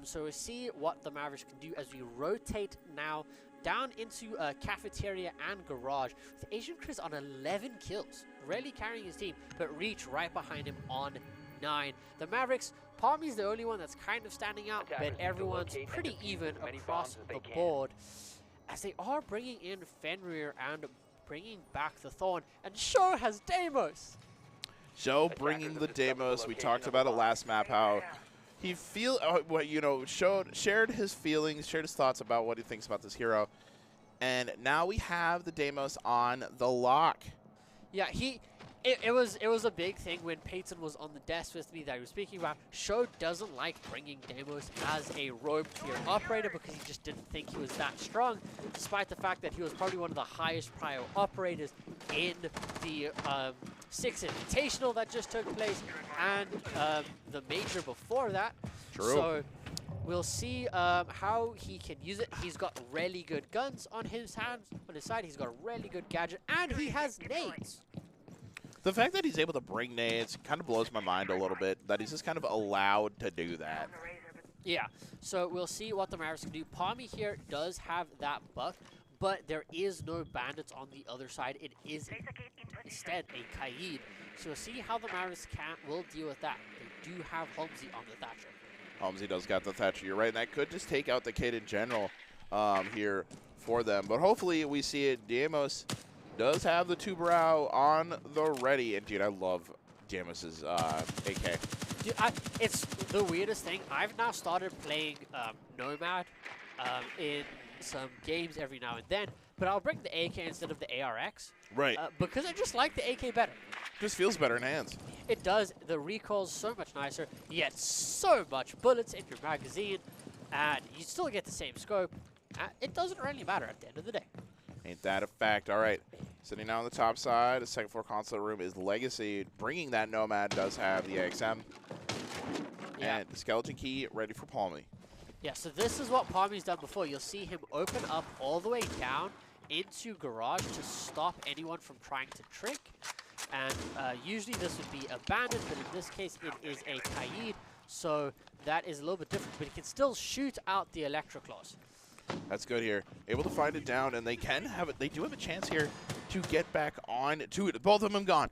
So we'll see what the Mavericks can do as we rotate now down into Cafeteria and Garage, with Asian Chris on 11 kills, really carrying his team, but Reach right behind him on 9. The Mavericks, Palmy's the only one that's kind of standing out, but everyone's pretty even across the board, as they are bringing in Fenrir and bringing back the Thorn, and Show has Deimos. Show bringing the Deimos. We talked about it last map, how he shared his feelings, shared his thoughts about what he thinks about this hero. And now we have the Deimos on the lock. Yeah, it was a big thing when Peyton was on the desk with me that he was speaking about. Show doesn't like bringing Deimos as a rogue tier operator because he just didn't think he was that strong, despite the fact that he was probably one of the highest prio operators in the 6 Invitational that just took place and the major before that. True. So we'll see how he can use it. He's got really good guns on his side. He's got a really good gadget, and he has nades. The fact that he's able to bring nades kind of blows my mind a little bit, that he's just kind of allowed to do that. Yeah, so we'll see what the Mavericks can do. Palmy here does have that buck, but there is no bandits on the other side. It is instead a Kaid. So we'll see how the Mavericks will deal with that. They do have Holmesy on the Thatcher. Holmesy does got the Thatcher, you're right, and that could just take out the kid in general here for them. But hopefully we see it. Deimos does have the two-brow on the ready. And, dude, I love Deimos's AK. Dude, it's the weirdest thing. I've now started playing Nomad in some games every now and then, but I'll bring the AK instead of the ARX. Right. Because I just like the AK better. Just feels better in hands. It does. The recoil's so much nicer. You get so much bullets in your magazine, and you still get the same scope. It doesn't really matter at the end of the day. Ain't that a fact? All right. Sitting now on the top side, the second floor console room is Legacy. Bringing that Nomad does have the AXM. Yeah. And the Skeleton Key ready for Palmy. Yeah, so this is what Palmy's done before. You'll see him open up all the way down into Garage to stop anyone from trying to trick. And usually this would be a bandit, but in this case it is a Kaid. So that is a little bit different, but he can still shoot out the Electroclaws. That's good here. Able to find it down, and they can have it. They do have a chance here to get back on to it. Both of them gone.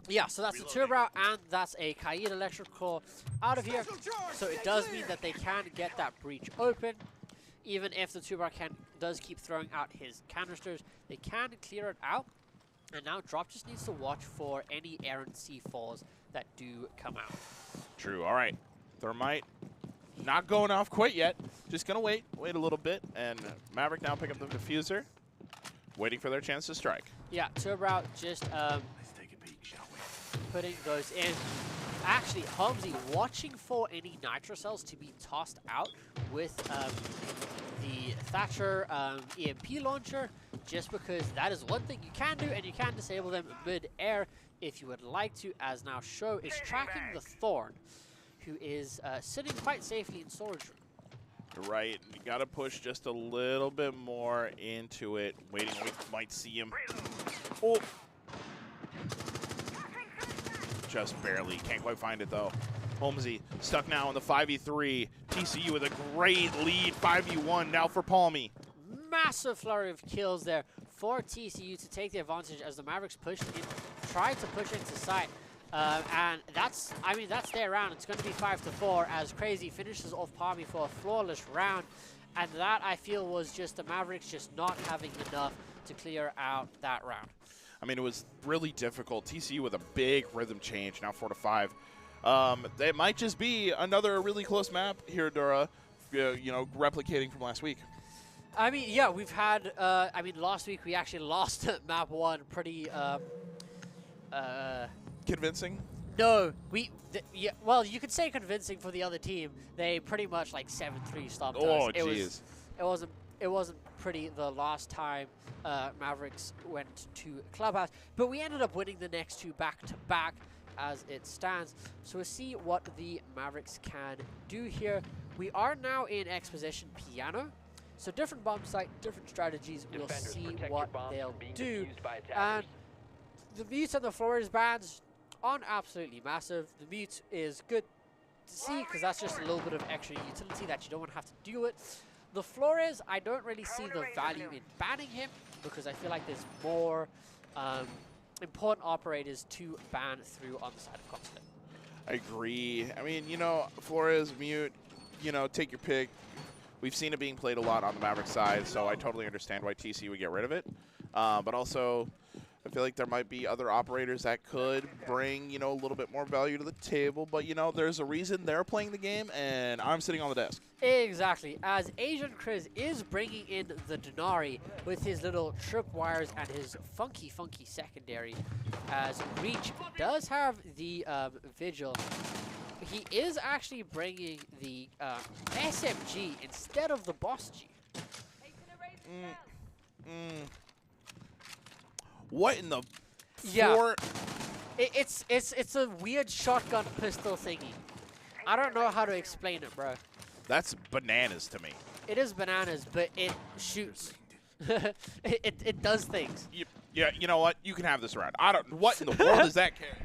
Yeah, so that's the Turbrow, and that's a Kaid Electroclaw out of here. So it does mean that they can get that breach open. Even if the Turbrow does keep throwing out his canisters, they can clear it out. And now Drop just needs to watch for any errant C4s that do come out. True. All right. Thermite not going off quite yet. Just going to wait a little bit. And Maverick now pick up the diffuser, waiting for their chance to strike. Yeah, Turbrow just Let's take a peek, shall we? putting those in. Actually, Holmesy watching for any nitro cells to be tossed out with the Thatcher EMP launcher, just because that is one thing you can do, and you can disable them mid-air if you would like to, as now Show is tracking the Thorn, who is sitting quite safely in storage room. Right, you got to push just a little bit more into it. Waiting, we might see him. Oh! Just barely. Can't quite find it, though. Holmesy stuck now in the 5v3. TCU with a great lead. 5v1 now for Palmy. Massive flurry of kills there for TCU to take the advantage as the Mavericks tried to push into sight. And that's their round. It's going to be 5-4 as Crazy finishes off Palmy for a flawless round. And that, I feel, was just the Mavericks just not having enough to clear out that round. I mean, it was really difficult. TCU with a big rhythm change, now 4-5. It might just be another really close map here, Dura, replicating from last week. I mean, yeah, we've had, last week we actually lost map 1 pretty, Convincing? No, well, you could say convincing for the other team. They pretty much like 7-3 stopped us. Oh, jeez. It wasn't pretty the last time Mavericks went to Clubhouse, but we ended up winning the next 2 back-to-back as it stands. So we'll see what the Mavericks can do here. We are now in Exposition Piano, so different bomb site, different strategies. We'll see what they'll do. And the mute and the Flores bands aren't absolutely massive. The mute is good to see because that's just a little bit of extra utility that you don't want to have to deal with. The Flores, I don't really see the value in banning him because I feel like there's more important operators to ban through on the side of Consulate. I agree. I mean, you know, Flores, Mute, you know, take your pick. We've seen it being played a lot on the Maverick side, so I totally understand why TC would get rid of it. But also, I feel like there might be other operators that could bring, you know, a little bit more value to the table. But, you know, there's a reason they're playing the game, and I'm sitting on the desk. Exactly, as Asian Chris is bringing in the Denari with his little tripwires and his funky secondary, as Reach does have the Vigil. He is actually bringing the SMG instead of the Boss G. What in the Yeah. floor? It's a weird shotgun pistol thingy. I don't know how to explain it, bro. That's bananas to me. It is bananas, but it shoots. it does things. Yeah, you know what? You can have this round. I don't. What in the world does that carry?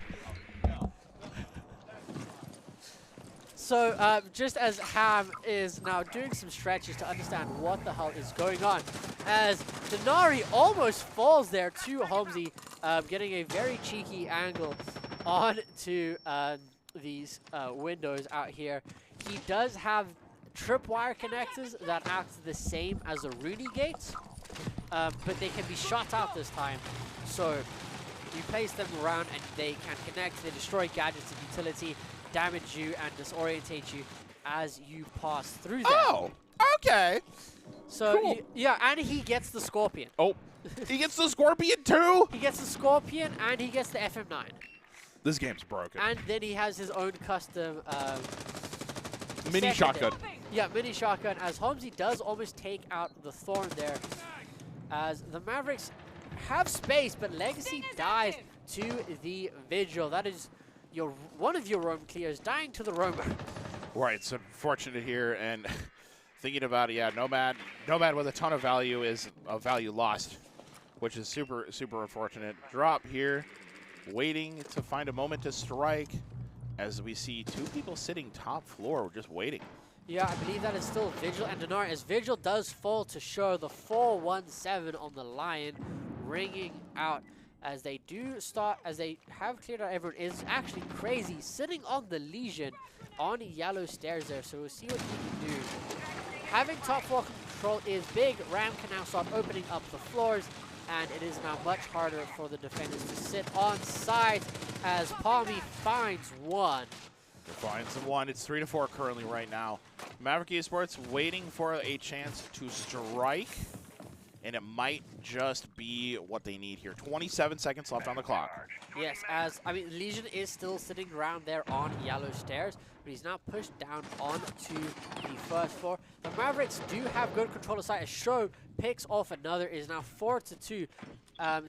So just as Ham is now doing some stretches to understand what the hell is going on, as Denari almost falls there to Holmesy, getting a very cheeky angle onto these windows out here. He does have tripwire connectors that act the same as the Rooney gates, but they can be shot out this time. So you place them around and they can connect, they destroy gadgets and utility, damage you and disorientate you as you pass through them. Oh, okay. So cool. yeah, and he gets the Scorpion. Oh, he gets the Scorpion too? He gets the Scorpion and he gets the FM9. This game's broken. And then he has his own custom mini shotgun. Yeah, mini shotgun, as Holmesy does almost take out the Thorn there. As the Mavericks have space, but Legacy dies to the Vigil. That is one of your roam clears dying to the roamer. Right, it's unfortunate here, and thinking about it, yeah, Nomad with a ton of value is a value lost, which is super unfortunate. Drop here, waiting to find a moment to strike, as we see two people sitting top floor, just waiting. Yeah, I believe that is still Vigil and Denari, as Vigil does fall to show the 417 on the Lion, ringing out. As they do start, as they have cleared out everyone, is actually crazy, sitting on the Legion on yellow stairs there, so we'll see what he can do. Having top floor control is big. Ram can now start opening up the floors, and it is now much harder for the defenders to sit on site, as Palmy finds one. Finds the one. It's 3-4 currently right now. Maverick Esports waiting for a chance to strike, and it might just be what they need here. 27 seconds left on the clock. Yes, as, I mean, Legion is still sitting around there on yellow stairs, but he's now pushed down onto the first floor. The Mavericks do have good control of site, as Show picks off another. It is now 4-2.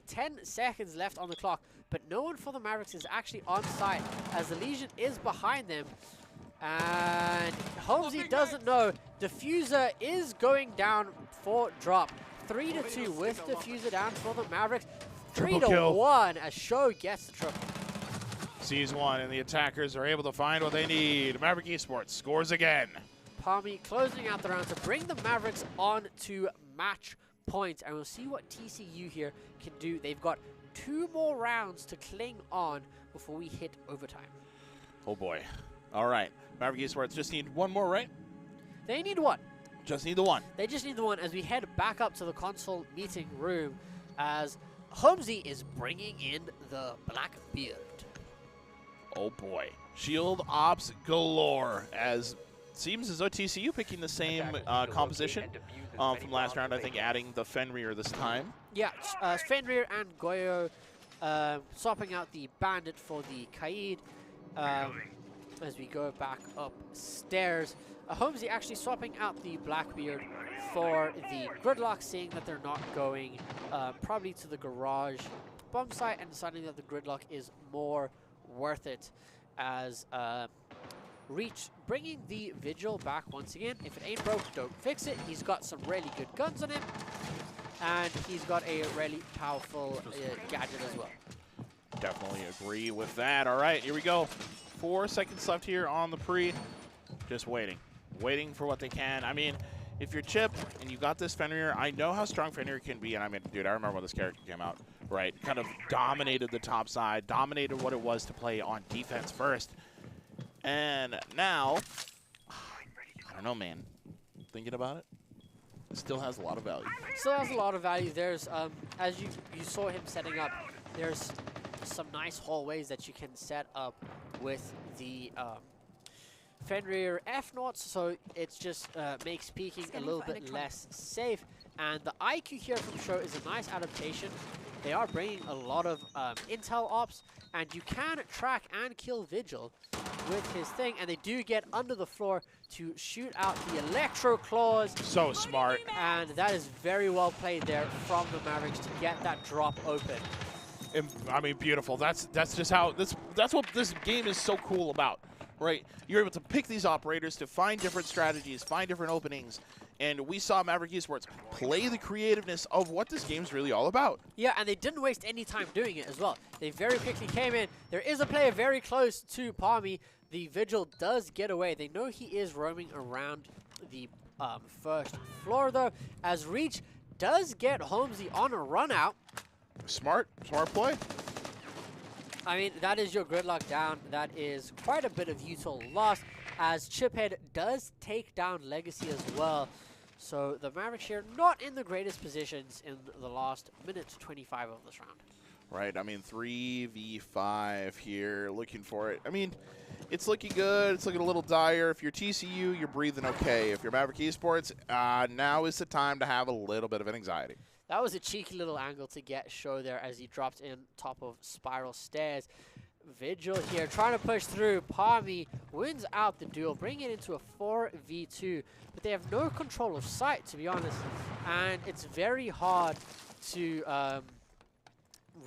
10 seconds left on the clock, but no one for the Mavericks is actually on site, as the Legion is behind them. And Holmesy doesn't know. Diffuser is going down for drop. 3-2 with Diffuser down for the Mavericks. 3-1 as Show gets the triple. Sees one, and the attackers are able to find what they need. Maverick Esports scores again. Palmy closing out the round to bring the Mavericks on to match point. And we'll see what TCU here can do. They've got 2 more rounds to cling on before we hit overtime. Oh boy. All right. Maverick Esports just need one more, right? They need one. Just need the one. They just need the one, as we head back up to the console meeting room, as Holmesy is bringing in the Blackbeard. Oh boy. Shield ops galore, as seems as though TCU picking the same composition from last round, I think adding the Fenrir this time. Yeah, Fenrir and Goyo swapping out the Bandit for the Kaid. As we go back upstairs, Holmesy actually swapping out the Blackbeard for the Gridlock, seeing that they're not going probably to the garage bomb site, and deciding that the Gridlock is more worth it, as Reach bringing the Vigil back once again. If it ain't broke, don't fix it. He's got some really good guns on him, and he's got a really powerful gadget as well. Definitely agree with that. All right, here we go. 4 seconds left here on the pre. Just waiting for what they can. I mean, if you're Chip and you got this Fenrir, I know how strong Fenrir can be, and I mean, dude, I remember when this character came out, right? Kind of dominated the top side, dominated what it was to play on defense first. And now, I don't know, man. Thinking about it, it still has a lot of value. Still has a lot of value. There's, as you saw him setting up, there's some nice hallways that you can set up with the Fenrir F-Naughts, so it's just makes peeking a little bit less safe. And the IQ here from Show is a nice adaptation. They are bringing a lot of intel ops, and you can track and kill Vigil with his thing, and they do get under the floor to shoot out the Electro Claws. So smart. And that is very well played there from the Mavericks to get that drop open. I mean, beautiful. That's just how that's what this game is so cool about, right? You're able to pick these operators to find different strategies, find different openings, and we saw Maverick Esports play the creativeness of what this game's really all about. Yeah, and they didn't waste any time doing it as well. They very quickly came in. There is a player very close to Palmy. The Vigil does get away. They know he is roaming around the first floor, though, as Reach does get Holmesy on a run out. Smart play. I mean, that is your gridlock down. That is quite a bit of util lost, as Chiphead does take down Legacy as well. So the Mavericks here not in the greatest positions in the last minute 25 of this round. Right, I mean, 3v5 here, looking for it. I mean, it's looking good. It's looking a little dire. If you're TCU, you're breathing okay. If you're Maverick Esports, now is the time to have a little bit of an anxiety. That was a cheeky little angle to get Show there as he dropped in top of Spiral Stairs. Vigil here trying to push through. Palmy wins out the duel, bringing it into a 4v2. But they have no control of sight, to be honest. And it's very hard to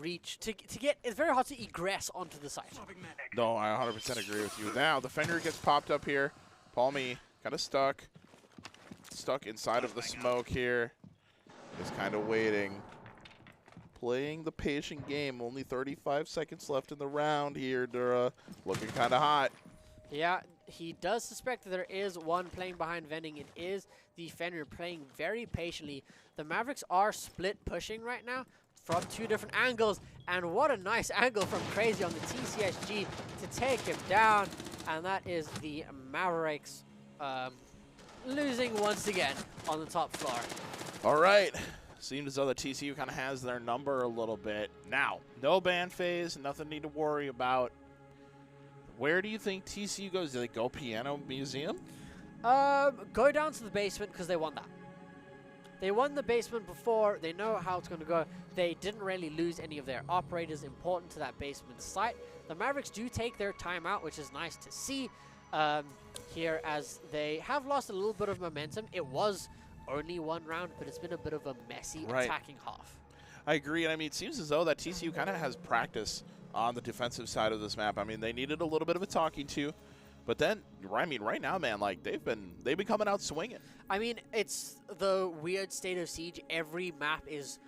it's very hard to egress onto the site. No, I 100% agree with you. Now, the Fenrir gets popped up here. Palmy kind of stuck inside of the smoke here. Just kind of waiting. Playing the patient game. Only 35 seconds left in the round here, Dura. Looking kind of hot. Yeah, he does suspect that there is one playing behind vending. It is the Fenrir playing very patiently. The Mavericks are split pushing right now from two different angles. And what a nice angle from Crazy on the TCSG to take him down. And that is the Mavericks losing once again on the top floor. All right. Seems as though the TCU kind of has their number a little bit. Now, no ban phase, nothing need to worry about. Where do you think TCU goes? Do they go Piano Museum? Go down to the basement because they won that. They won the basement before. They know how it's going to go. They didn't really lose any of their operators important to that basement site. The Mavericks do take their time out, which is nice to see here, as they have lost a little bit of momentum. It was only one round, but it's been a bit of a messy attacking half. I agree, and I mean, it seems as though that TCU kind of has practice on the defensive side of this map. I mean, they needed a little bit of a talking to, but then, I mean, right now, man, like they've been coming out swinging. I mean, it's the weird state of Siege. Every map is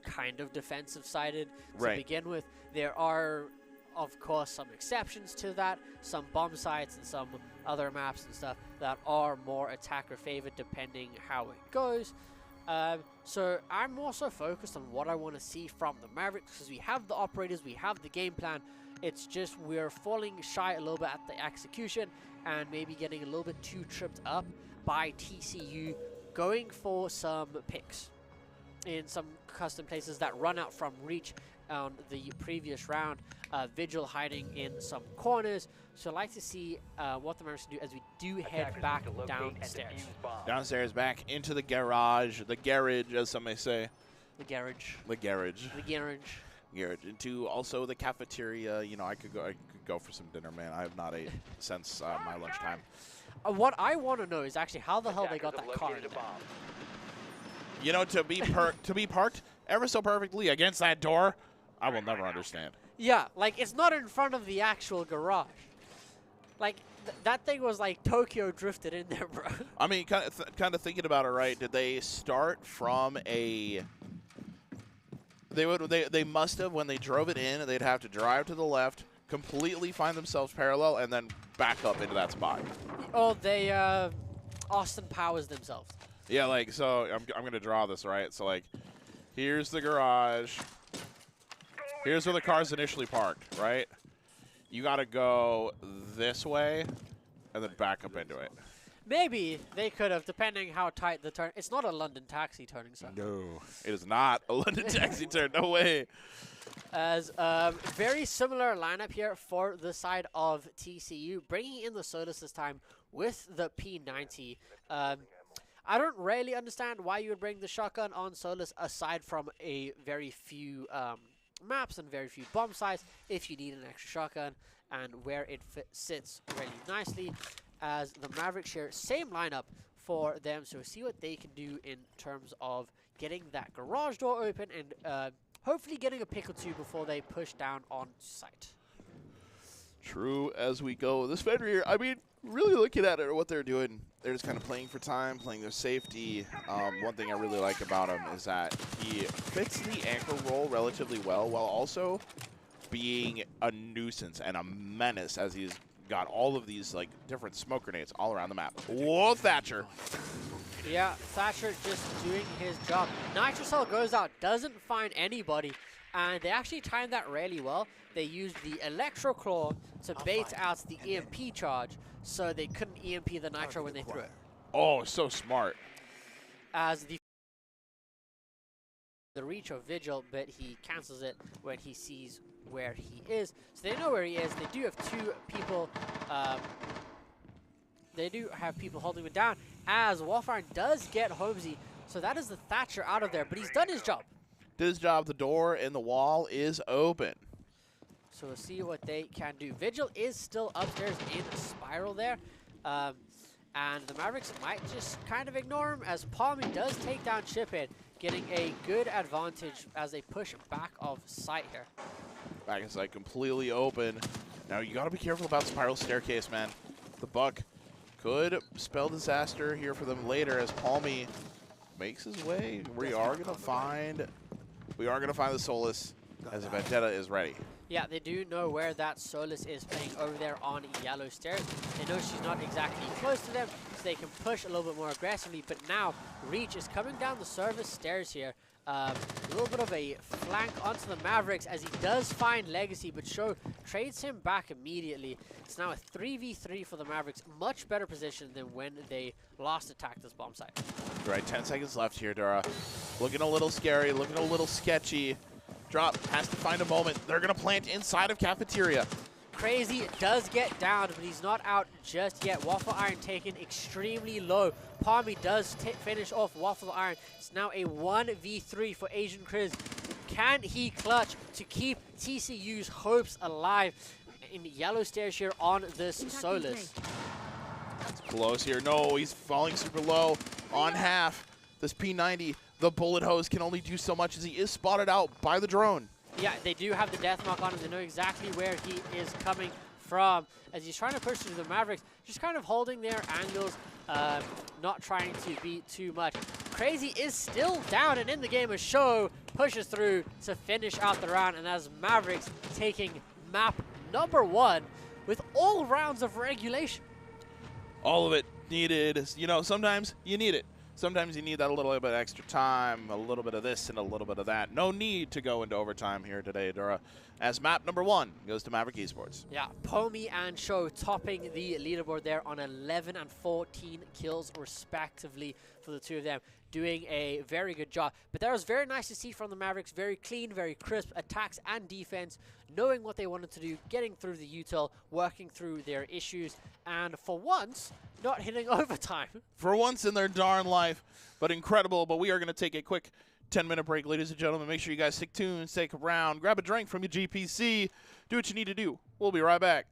kind of defensive sided to begin with. There are, of course, some exceptions to that, some bomb sites and some other maps and stuff that are more attacker favored depending how it goes. So I'm more so focused on what I want to see from the Mavericks, because we have the operators, we have the game plan. It's just we're falling shy a little bit at the execution and maybe getting a little bit too tripped up by TCU going for some picks in some custom places that run out from reach on the previous round. Vigil hiding in some corners. So I'd like to see what the Mavericks do as we do head back downstairs. Downstairs, back into the garage, as some may say. The garage. The garage. The garage. Garage. Into also the cafeteria. You know, I could go for some dinner, man. I have not ate since my lunchtime. What I want to know is actually how the hell they got that car in there. You know, to be parked ever so perfectly against that door, I will never understand. Yeah, like it's not in front of the actual garage. Like that thing was like Tokyo drifted in there, bro. I mean, kind of thinking about it, right? Did they start from a? They must have, when they drove it in, they'd have to drive to the left, completely find themselves parallel, and then back up into that spot. Oh, they Austin Powers themselves. Yeah, like, so I'm going to draw this, right? So, like, here's the garage. Here's where the car's initially parked, right? You got to go this way and then back up into it. Maybe they could have, depending how tight the turn. It's not a London taxi turning, so. No, it is not a London taxi turn. No way. As very similar lineup here for the side of TCU, bringing in the Solus this time with the P90. I don't really understand why you would bring the shotgun on Solus aside from a very few maps and very few bomb sites if you need an extra shotgun, and where it sits really nicely. As the Mavericks share same lineup for them, so see what they can do in terms of getting that garage door open and hopefully getting a pick or two before they push down on site. True as we go. This Fender here, I mean, really looking at it, what they're doing, they're just kind of playing for time, playing their safety. One thing I really like about him is that he fits the anchor role relatively well while also being a nuisance and a menace as he's got all of these like different smoke grenades all around the map. Whoa, Thatcher. Yeah, Thatcher just doing his job. Nitrocell goes out, doesn't find anybody, and they actually timed that really well. They used the Electro Claw to bait out the EMP charge, so they couldn't EMP the Nitro when they threw it. Oh, so smart. As the reach of Vigil, but he cancels it when he sees where he is. So they know where he is. They do have two people. They do have people holding him down. As Wolfram does get Holmesy, so that is the Thatcher out of there. But he's done his job. Did his job. The door in the wall is open. So we'll see what they can do. Vigil is still upstairs in Spiral there. And the Mavericks might just kind of ignore him as Palmy does take down Chiphead, getting a good advantage as they push back of sight here. Back in sight, completely open. Now you got to be careful about Spiral Staircase, man. The Buck could spell disaster here for them later as Palmy makes his way. We are gonna find the Solus as a Vendetta is ready. Yeah, they do know where that Solus is playing over there on Yellow Stairs. They know she's not exactly close to them, so they can push a little bit more aggressively. But now, Reach is coming down the service stairs here. A little bit of a flank onto the Mavericks as he does find Legacy, but Sho trades him back immediately. It's now a 3v3 for the Mavericks. Much better position than when they last attacked this bomb site. Right, 10 seconds left here, Dura. Looking a little scary, looking a little sketchy. Drop has to find a moment. They're going to plant inside of Cafeteria. Crazy does get down, but he's not out just yet. Waffle Iron taken extremely low. Palmy does finish off Waffle Iron. It's now a 1v3 for Asian Chris. Can he clutch to keep TCU's hopes alive in Yellow Stairs here on this Solus? It's close here. No, he's falling super low on half. This P90, the bullet hose can only do so much as he is spotted out by the drone. Yeah, they do have the death mark on him. They know exactly where he is coming from as he's trying to push through the Mavericks, just kind of holding their angles, not trying to beat too much. Crazy is still down and in the game as Sho pushes through to finish out the round, and as Mavericks taking map number 1 with all rounds of regulation. All of it needed. You know, sometimes you need it. Sometimes you need that a little bit of extra time, a little bit of this and a little bit of that. No need to go into overtime here today, Dura, as map number 1 goes to Maverick Esports. Yeah, Palmy and Sho topping the leaderboard there on 11 and 14 kills respectively for the two of them, doing a very good job. But that was very nice to see from the Mavericks. Very clean, very crisp attacks and defense, knowing what they wanted to do, getting through the util, working through their issues, and for once, not hitting overtime. For once in their darn life, but incredible. But we are going to take a quick 10-minute break, ladies and gentlemen. Make sure you guys stick tuned, stick around, grab a drink from your GPC, do what you need to do. We'll be right back.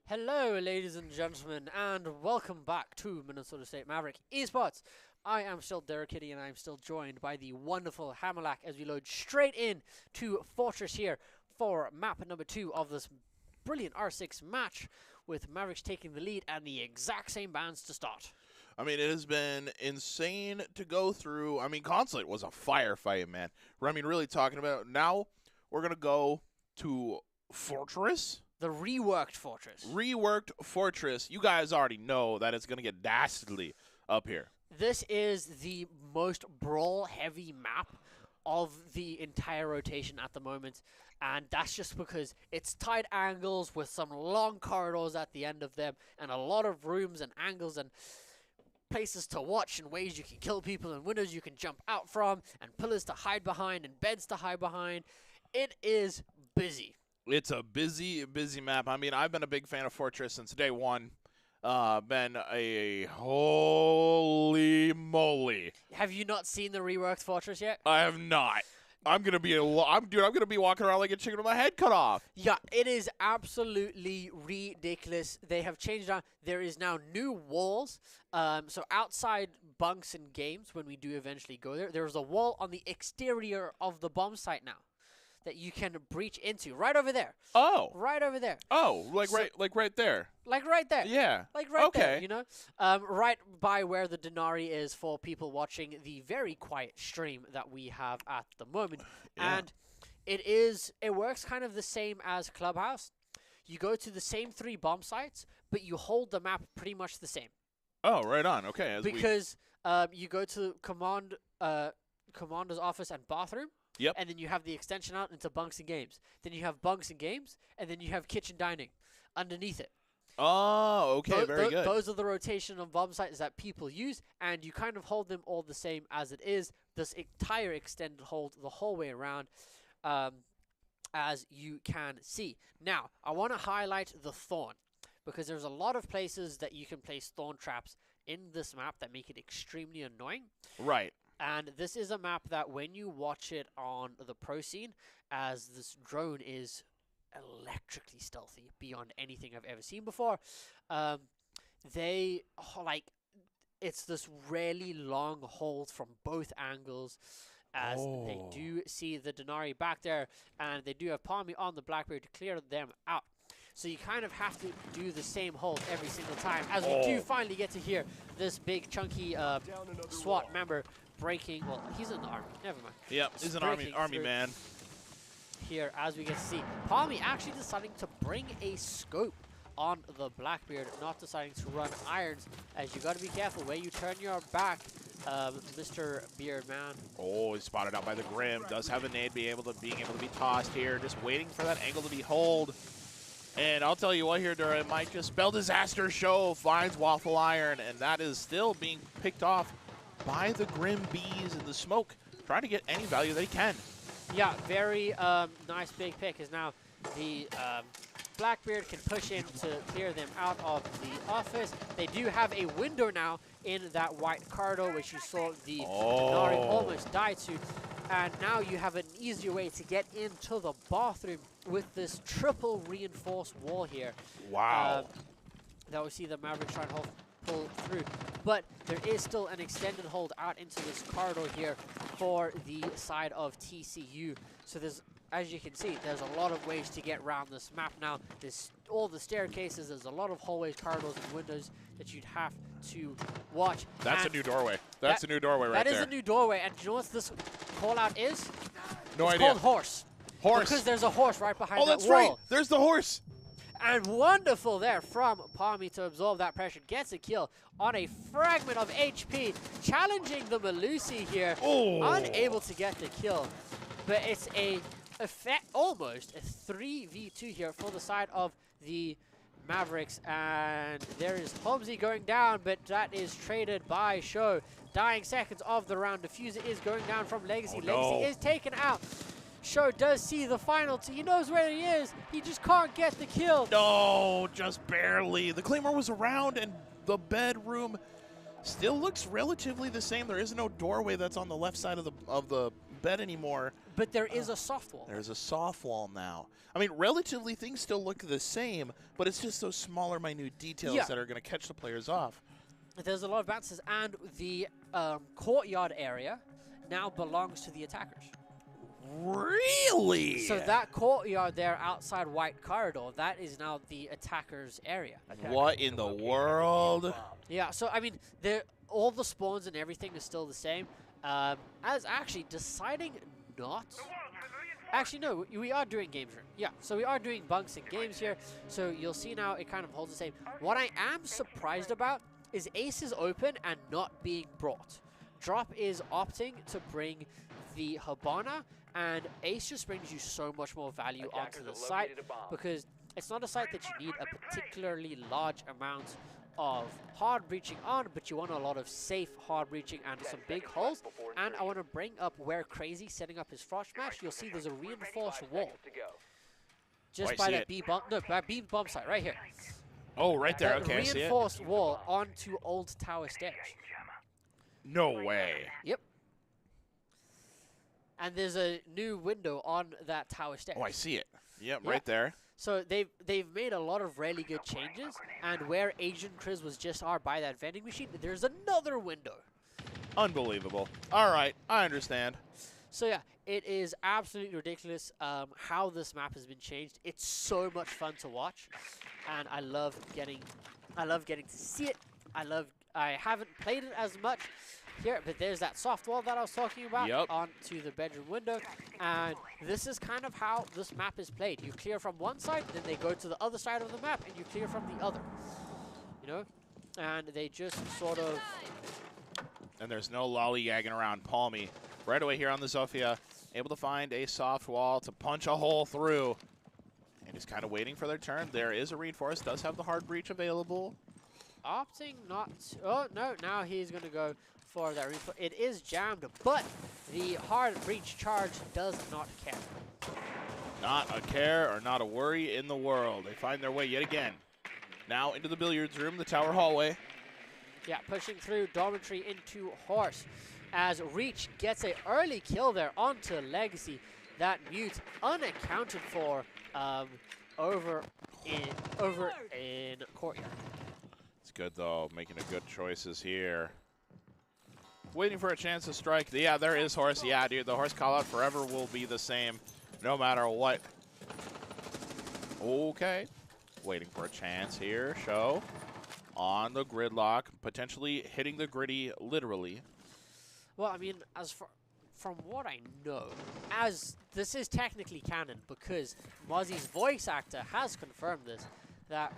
Hello, ladies and gentlemen, and welcome back to Minnesota State Maverick Esports. I am still Derek Kitty, and I am still joined by the wonderful Hammerlack as we load straight in to Fortress here for map number 2 of this brilliant R6 match, with Mavericks taking the lead and the exact same bans to start. I mean, it has been insane to go through. I mean, Consulate was a firefight, man. I mean, really talking about. Now we're going to go to Fortress. The reworked Fortress. Reworked Fortress. You guys already know that it's going to get dastardly up here. This is the most brawl-heavy map of the entire rotation at the moment, and that's just because it's tight angles with some long corridors at the end of them, and a lot of rooms and angles and places to watch and ways you can kill people and windows you can jump out from and pillars to hide behind and beds to hide behind. It is busy. It's a busy map. I mean, I've been a big fan of Fortress since day one. Been a holy moly. Have you not seen the reworked Fortress yet? I have not. I'm gonna be I'm gonna be walking around like a chicken with my head cut off. Yeah, it is absolutely ridiculous. They have changed on. There is now new walls. So outside bunks and games, when we do eventually go there, there's a wall on the exterior of the bomb site now that you can breach into. Right over there. Oh. Right over there. Oh, So- right there. Like right there. Yeah. Like right there, Okay. you know? Right by where the Denari is for people watching the very quiet stream that we have at the moment. Yeah. And it works kind of the same as Clubhouse. You go to the same 3 bomb sites, but you hold the map pretty much the same. Oh, right on. Okay. Because you go to commander's office and bathroom. Yep. And then you have the extension out into bunks and games. Then you have bunks and games, and then you have kitchen dining underneath it. Oh, okay. Very good. Those are the rotation of bomb sites that people use, and you kind of hold them all the same as it is. This entire extended hold the whole way around, as you can see. Now, I want to highlight the thorn, because there's a lot of places that you can place thorn traps in this map that make it extremely annoying. Right. And this is a map that when you watch it on the pro scene, as this drone is electrically stealthy beyond anything I've ever seen before, it's this really long hold from both angles, as they do see the Denari back there, and they do have Palmy on the Blackbeard to clear them out. So you kind of have to do the same hold every single time, as we do finally get to hear this big chunky SWAT member breaking. Well, he's in the army. Never mind. Yep, he's an army man. Here, as we get to see, Palmy actually deciding to bring a scope on the Blackbeard, not deciding to run irons, as you got to be careful where you turn your back, Mr. Beard Man. Oh, he's spotted out by the Grim. Does have a nade being able to be tossed here. Just waiting for that angle to be hold. And I'll tell you what here, Dura, it might just spell disaster show. Finds Waffle Iron, and that is still being picked off by the Grim Bees in the smoke, trying to get any value they can. Yeah, very nice big pick, as now the Blackbeard can push in to clear them out of the office. They do have a window now in that white corridor, which you saw the Denari almost die to. And now you have an easier way to get into the bathroom with this triple reinforced wall here. Wow. That we see the Mavericks trying to pull through. But there is still an extended hold out into this corridor here for the side of TCU. So there's, as you can see, there's a lot of ways to get around this map now. There's all the staircases, there's a lot of hallways, corridors, and windows that you'd have to watch. That's a new doorway. That's a new doorway right there. That is a new doorway, and do you know what this call out is? No idea. It's called horse. Horse. Because there's a horse right behind that wall. Oh, that's right. There's the horse. And wonderful there from Palmy to absorb that pressure. Gets a kill on a fragment of HP. Challenging the Malusi here. Oh. Unable to get the kill. But it's almost a 3v2 here for the side of the Mavericks. And there is Holmesy going down, but that is traded by Show. Dying seconds of the round. Diffuser is going down from Legacy. Legacy is taken out. Show does see the final two. He knows where he is. He just can't get the kill. No, just barely. The Claymore was around, and the bedroom still looks relatively the same. There is no doorway that's on the left side of the bed anymore. But there is a soft wall. There's a soft wall now. I mean, relatively, things still look the same, but it's just those smaller, minute details that are going to catch the players off. There's a lot of bounces, and the courtyard area now belongs to the attackers. Really? So that courtyard there outside White Corridor, that is now the attackers' area. What in the world? Yeah, so I mean, all the spawns and everything is still the same. As actually deciding not... Actually, no, we are doing games room. Yeah, so we are doing bunks and games here. So you'll see now it kind of holds the same. What I am surprised about is Ace is open and not being brought. Drop is opting to bring the Habana, and Ace just brings you so much more value onto the site because it's not a site that you need a particularly large amount of hard breaching on, but you want a lot of safe hard breaching and some big holes. And I want to bring up where Crazy setting up his frost smash. You'll see there's a reinforced wall just by that B bomb. No, by B bomb site right here. Oh, right there. Okay, I see it. Reinforced wall onto old tower stairs. No way. Yep. And there's a new window on that tower stairs. Oh, I see it. Yep, right there. So they've made a lot of really good changes, and where Asian Chris was just by that vending machine, there's another window. Unbelievable. All right, I understand. So yeah, it is absolutely ridiculous how this map has been changed. It's so much fun to watch, and I love getting to see it. I haven't played it as much here, but there's that soft wall that I was talking about onto the bedroom window, and this is kind of how this map is played. You clear from one side, then they go to the other side of the map, and you clear from the other. You know, and they just sort of. And there's no lollygagging around. Palmy right away here on the Zofia, able to find a soft wall to punch a hole through, and he's kind of waiting for their turn. There is a reinforce, does have the hard breach available. Opting not. Oh no! Now he's gonna go for that reinforce. It is jammed, but the hard breach charge does not care. Not a care or not a worry in the world. They find their way yet again. Now into the billiards room, the tower hallway. Yeah, pushing through dormitory into horse, as Reach gets an early kill there onto Legacy. That mute unaccounted for over in courtyard. It's good though, making the good choices here. Waiting for a chance to strike. Yeah, there is horse. Yeah, dude, the horse call out forever will be the same, no matter what. Okay, waiting for a chance here. Show on the gridlock, potentially hitting the gritty literally. Well, I mean, from what I know, as this is technically canon because Mozzie's voice actor has confirmed this, that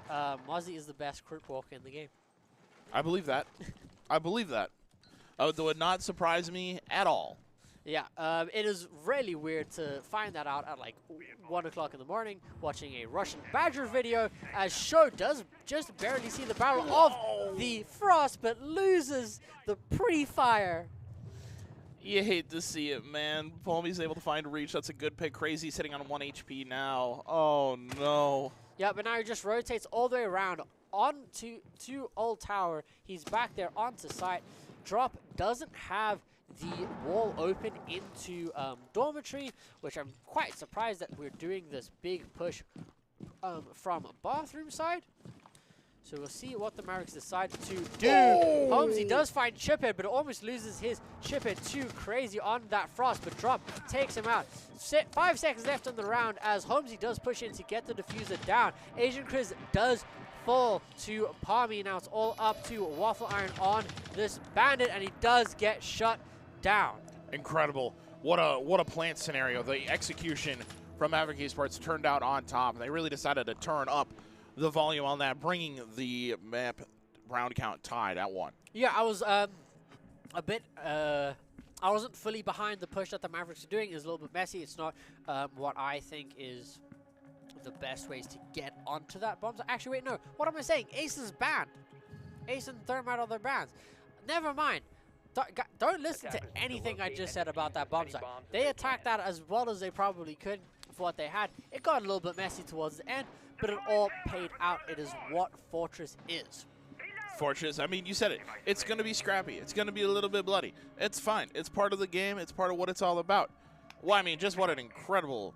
Mozzie is the best crit walker in the game. I believe that. I believe that. That would not surprise me at all. Yeah, it is really weird to find that out at like 1 o'clock in the morning, watching a Russian Badger video, as Show does just barely see the barrel of the Frost, but loses the pre-fire. You hate to see it, man. Palmy's able to find Reach. That's a good pick. Crazy sitting on 1 HP now. Oh, no. Yeah, but now he just rotates all the way around onto Old Tower. He's back there onto site. Drop doesn't have the wall open into dormitory, which I'm quite surprised that we're doing this big push from bathroom side. So we'll see what the Mavericks decide to do. Holmesy does find Chiphead, but almost loses his Chiphead too Crazy on that Frost, but Drop takes him out. 5 seconds left on the round as Holmesy does push in to get the diffuser down. Asian Chris does fall to Palmy. Now it's all up to Waffle Iron on this Bandit, and he does get shut down. Incredible. What a plant scenario. The execution from Maverick Esports turned out on top. They really decided to turn up the volume on that, bringing the map round count tied at 1. Yeah, I was a bit I wasn't fully behind the push that the Mavericks are doing. It's a little bit messy. It's not what I think is the best ways to get onto that bomb. Actually, wait, no. What am I saying? Ace is banned. Ace and Thermite are their bans. Never mind. Don't listen to anything I just said about that bomb site. They attacked that as well as they probably could for what they had. It got a little bit messy towards the end, but it all paid out. It is what Fortress is. Fortress, I mean, you said it. It's going to be scrappy. It's going to be a little bit bloody. It's fine. It's part of the game. It's part of what it's all about. Well, I mean, just what an incredible...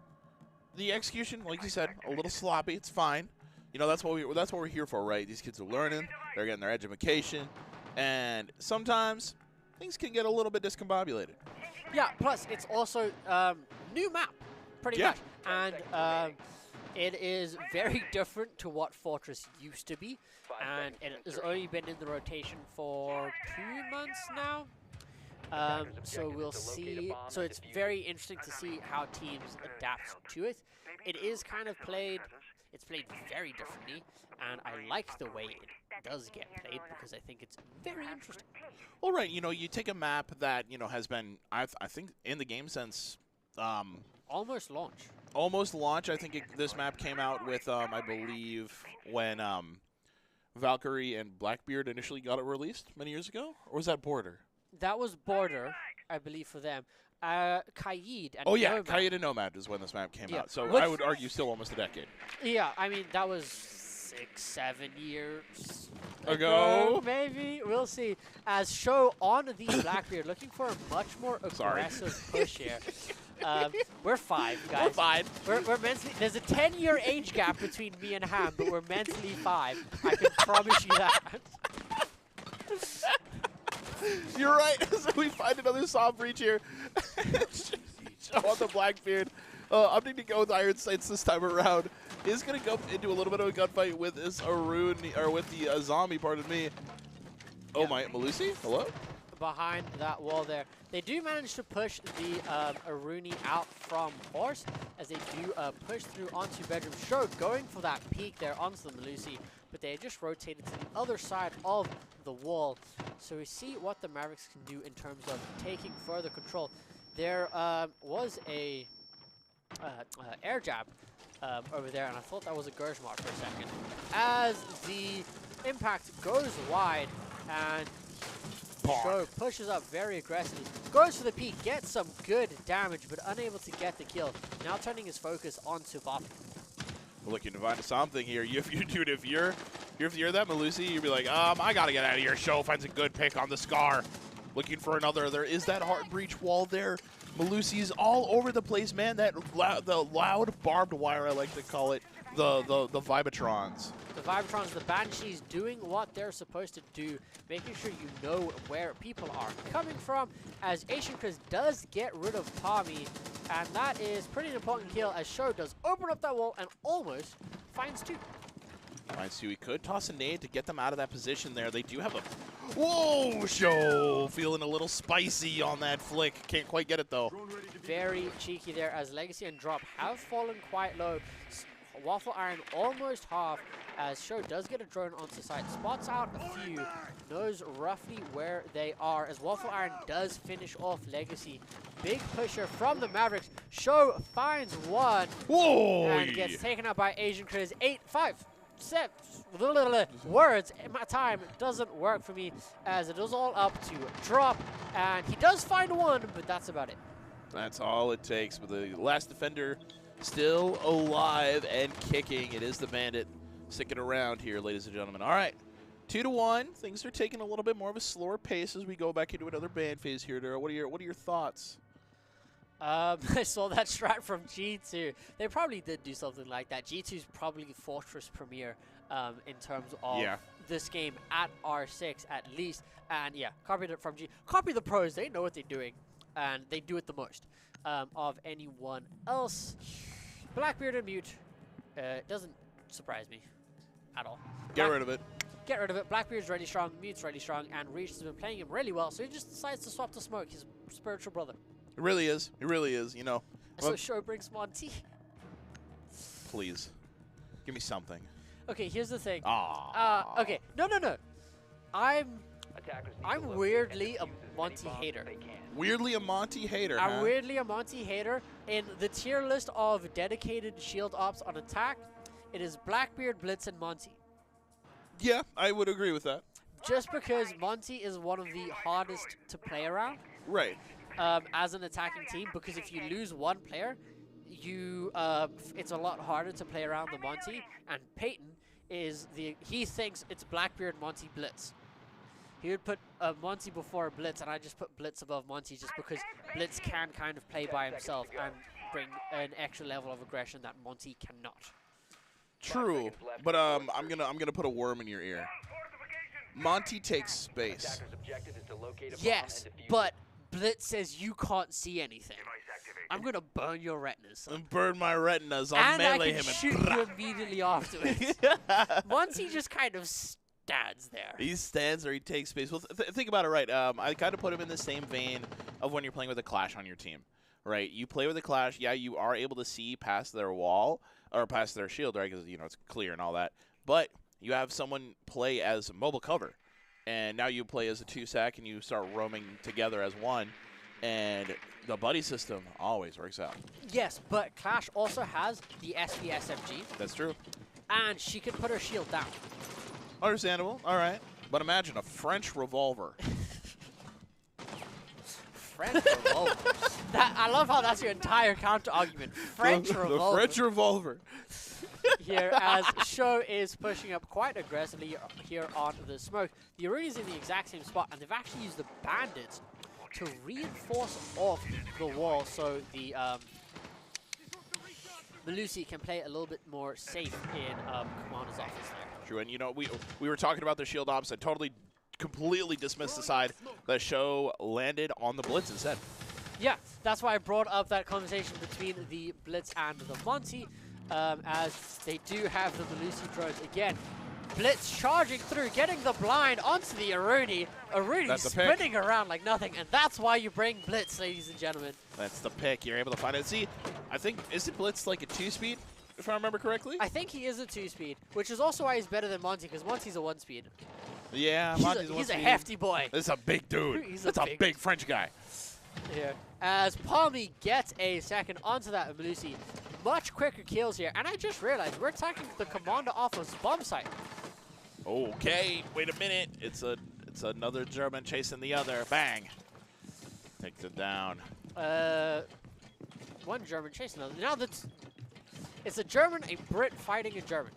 The execution, like you said, a little sloppy. It's fine. You know, that's what we're here for, right? These kids are learning. They're getting their education. And sometimes things can get a little bit discombobulated. Yeah, plus it's also new map, pretty much. And it is very different to what Fortress used to be. And it has only been in the rotation for 2 months now. So we'll see. So it's very interesting to see how teams adapt to it. It is kind of played, it's played very differently, and I like the way it does get played because I think it's very interesting. All right, you know, you take a map that, you know, has been, I think, in the game since... almost launch. Almost launch. I think this map came out with, I believe, when Valkyrie and Blackbeard initially got it released many years ago? Or was that Border? That was Border, I believe, for them. Kaid and Oh, yeah, Nomad. Kaid and Nomad is when this map came Yeah. out. So Which- I would argue still almost a decade. Yeah, I mean, that was 6, 7 years Ago? maybe. We'll see. As Show on the Blackbeard, looking for a much more Sorry. aggressive push here. We're 5, guys. We're fine. We're mentally. There's a 10-year age gap between me and Ham, but we're mentally 5. I can promise you that. You're right. So we find another soft breach here. Show on the Blackbeard. Opting to go with Iron Sights this time around. Is going to go into a little bit of a gunfight with this Arun, or with the zombie, pardon me. Oh, Yeah. my, Malusi? Hello? Behind that wall there. They do manage to push the Aruni out from Horse as they do push through onto Bedroom. Show going for that peek there onto the Malusi, but they just rotated to the other side of the wall. So we see what the Mavericks can do in terms of taking further control. There was a air jab over there, and I thought that was a Gershmar for a second. As the impact goes wide, and Show pushes up very aggressively, goes for the peak, gets some good damage, but unable to get the kill. Now turning his focus onto Bop. Looking to find something here. If you're that Malusi, you'd be like, I gotta get out of here. Show finds a good pick on the Scar. Looking for another. There is that hard breach wall there. Malusi's all over the place, man. The loud barbed wire, I like to call it. The Vibatrons. The Vibatrons, the Banshees doing what they're supposed to do, making sure you know where people are coming from, as Asian Chris does get rid of Tommy, and that is pretty an important kill, as Show does open up that wall and almost finds 2. Finds 2. He could toss a nade to get them out of that position there. They do have a... Whoa, Show! Feeling a little spicy on that flick. Can't quite get it, though. Very cheeky there, as Legacy and Drop have fallen quite low. Waffle Iron almost half, as Show does get a drone onto site, spots out a few, knows roughly where they are, as Waffle Iron does finish off Legacy. Big pusher from the Mavericks. Show finds 1 Whoa! and gets taken out by Asian Chris. 8, 5, 7 words. My time doesn't work for me, as it is all up to Drop, and he does find 1, but that's about it. That's all it takes. But the last defender still alive and kicking. It is the Bandit sticking around here, ladies and gentlemen. All right, 2-1. Things are taking a little bit more of a slower pace as we go back into another band phase here, Dara. What are your thoughts? I saw that strat from G2. They probably did do something like that. G2's probably Fortress Premier in terms of this game at R6 at least. And yeah, copied it from G. Copy the pros. They know what they're doing, and they do it the most of anyone else. Blackbeard and Mute doesn't surprise me at all. Get rid of it. Get rid of it. Blackbeard's really strong, Mute's really strong, and Reach has been playing him really well, so he just decides to swap to Smoke, his spiritual brother. It really is. It really is, you know. So Show brings Monty. Please. Give me something. Okay, here's the thing. Okay. No. I'm weirdly a Monty hater. Weirdly a Monty hater, I'm huh? weirdly a Monty hater. In the tier list of dedicated shield ops on attack, it is Blackbeard, Blitz, and Monty. Yeah, I would agree with that. Just because Monty is one of the hardest to play around. Right. As an attacking team, because if you lose one player, you it's a lot harder to play around the Monty. And Peyton is he thinks it's Blackbeard, Monty, Blitz. He would put Monty before Blitz, and I just put Blitz above Monty just because Blitz can kind of play by himself and bring an extra level of aggression that Monty cannot. True, but I'm gonna put a worm in your ear. Monty takes space. Yes, but Blitz says you can't see anything. I'm gonna burn your retinas, son. Burn my retinas. I'll And I melee can him shoot you immediately afterwards. Monty just kind of stands there. He stands or he takes space. Well, think about it, right? I kind of put him in the same vein of when you're playing with a Clash on your team, right? You play with a Clash, yeah, you are able to see past their wall or past their shield, right? Because, you know, it's clear and all that. But you have someone play as mobile cover, and now you play as a 2-sack and you start roaming together as one, and the buddy system always works out. Yes, but Clash also has the SP SMG, That's true. and she can put her shield down. Understandable. All right. But imagine a French revolver. French revolver. I love how that's your entire counter argument. French The revolver. French revolver. Here, as Show is pushing up quite aggressively here on the smoke. The Arena's in the exact same spot, and they've actually used the bandits to reinforce off the wall so the Melusi can play a little bit more safe in Commander's office there. True, and you know, we were talking about the shield ops. I completely dismissed the side that Show landed on the blitz instead. Yeah, that's why I brought up that conversation between the Blitz and the Monty, as they do have the Melusi drones again. Blitz charging through, getting the blind onto the Aruni. Aruni spinning around like nothing, and that's why you bring Blitz, ladies and gentlemen. That's the pick. You're able to find it. See, I think, isn't Blitz like a 2-speed, if I remember correctly? I think he is a 2-speed, which is also why he's better than Monty, because Monty's a 1-speed. Yeah, Monty's He's a hefty boy. This is a big dude. That's a big French guy. Here, as Palmy gets a second onto that Melusi. Much quicker kills here, and I just realized we're attacking the Commander office bomb site. Okay, wait a minute. It's another German chasing the other. Bang. Takes it down. One German chasing another. Now it's a German, a Brit fighting a German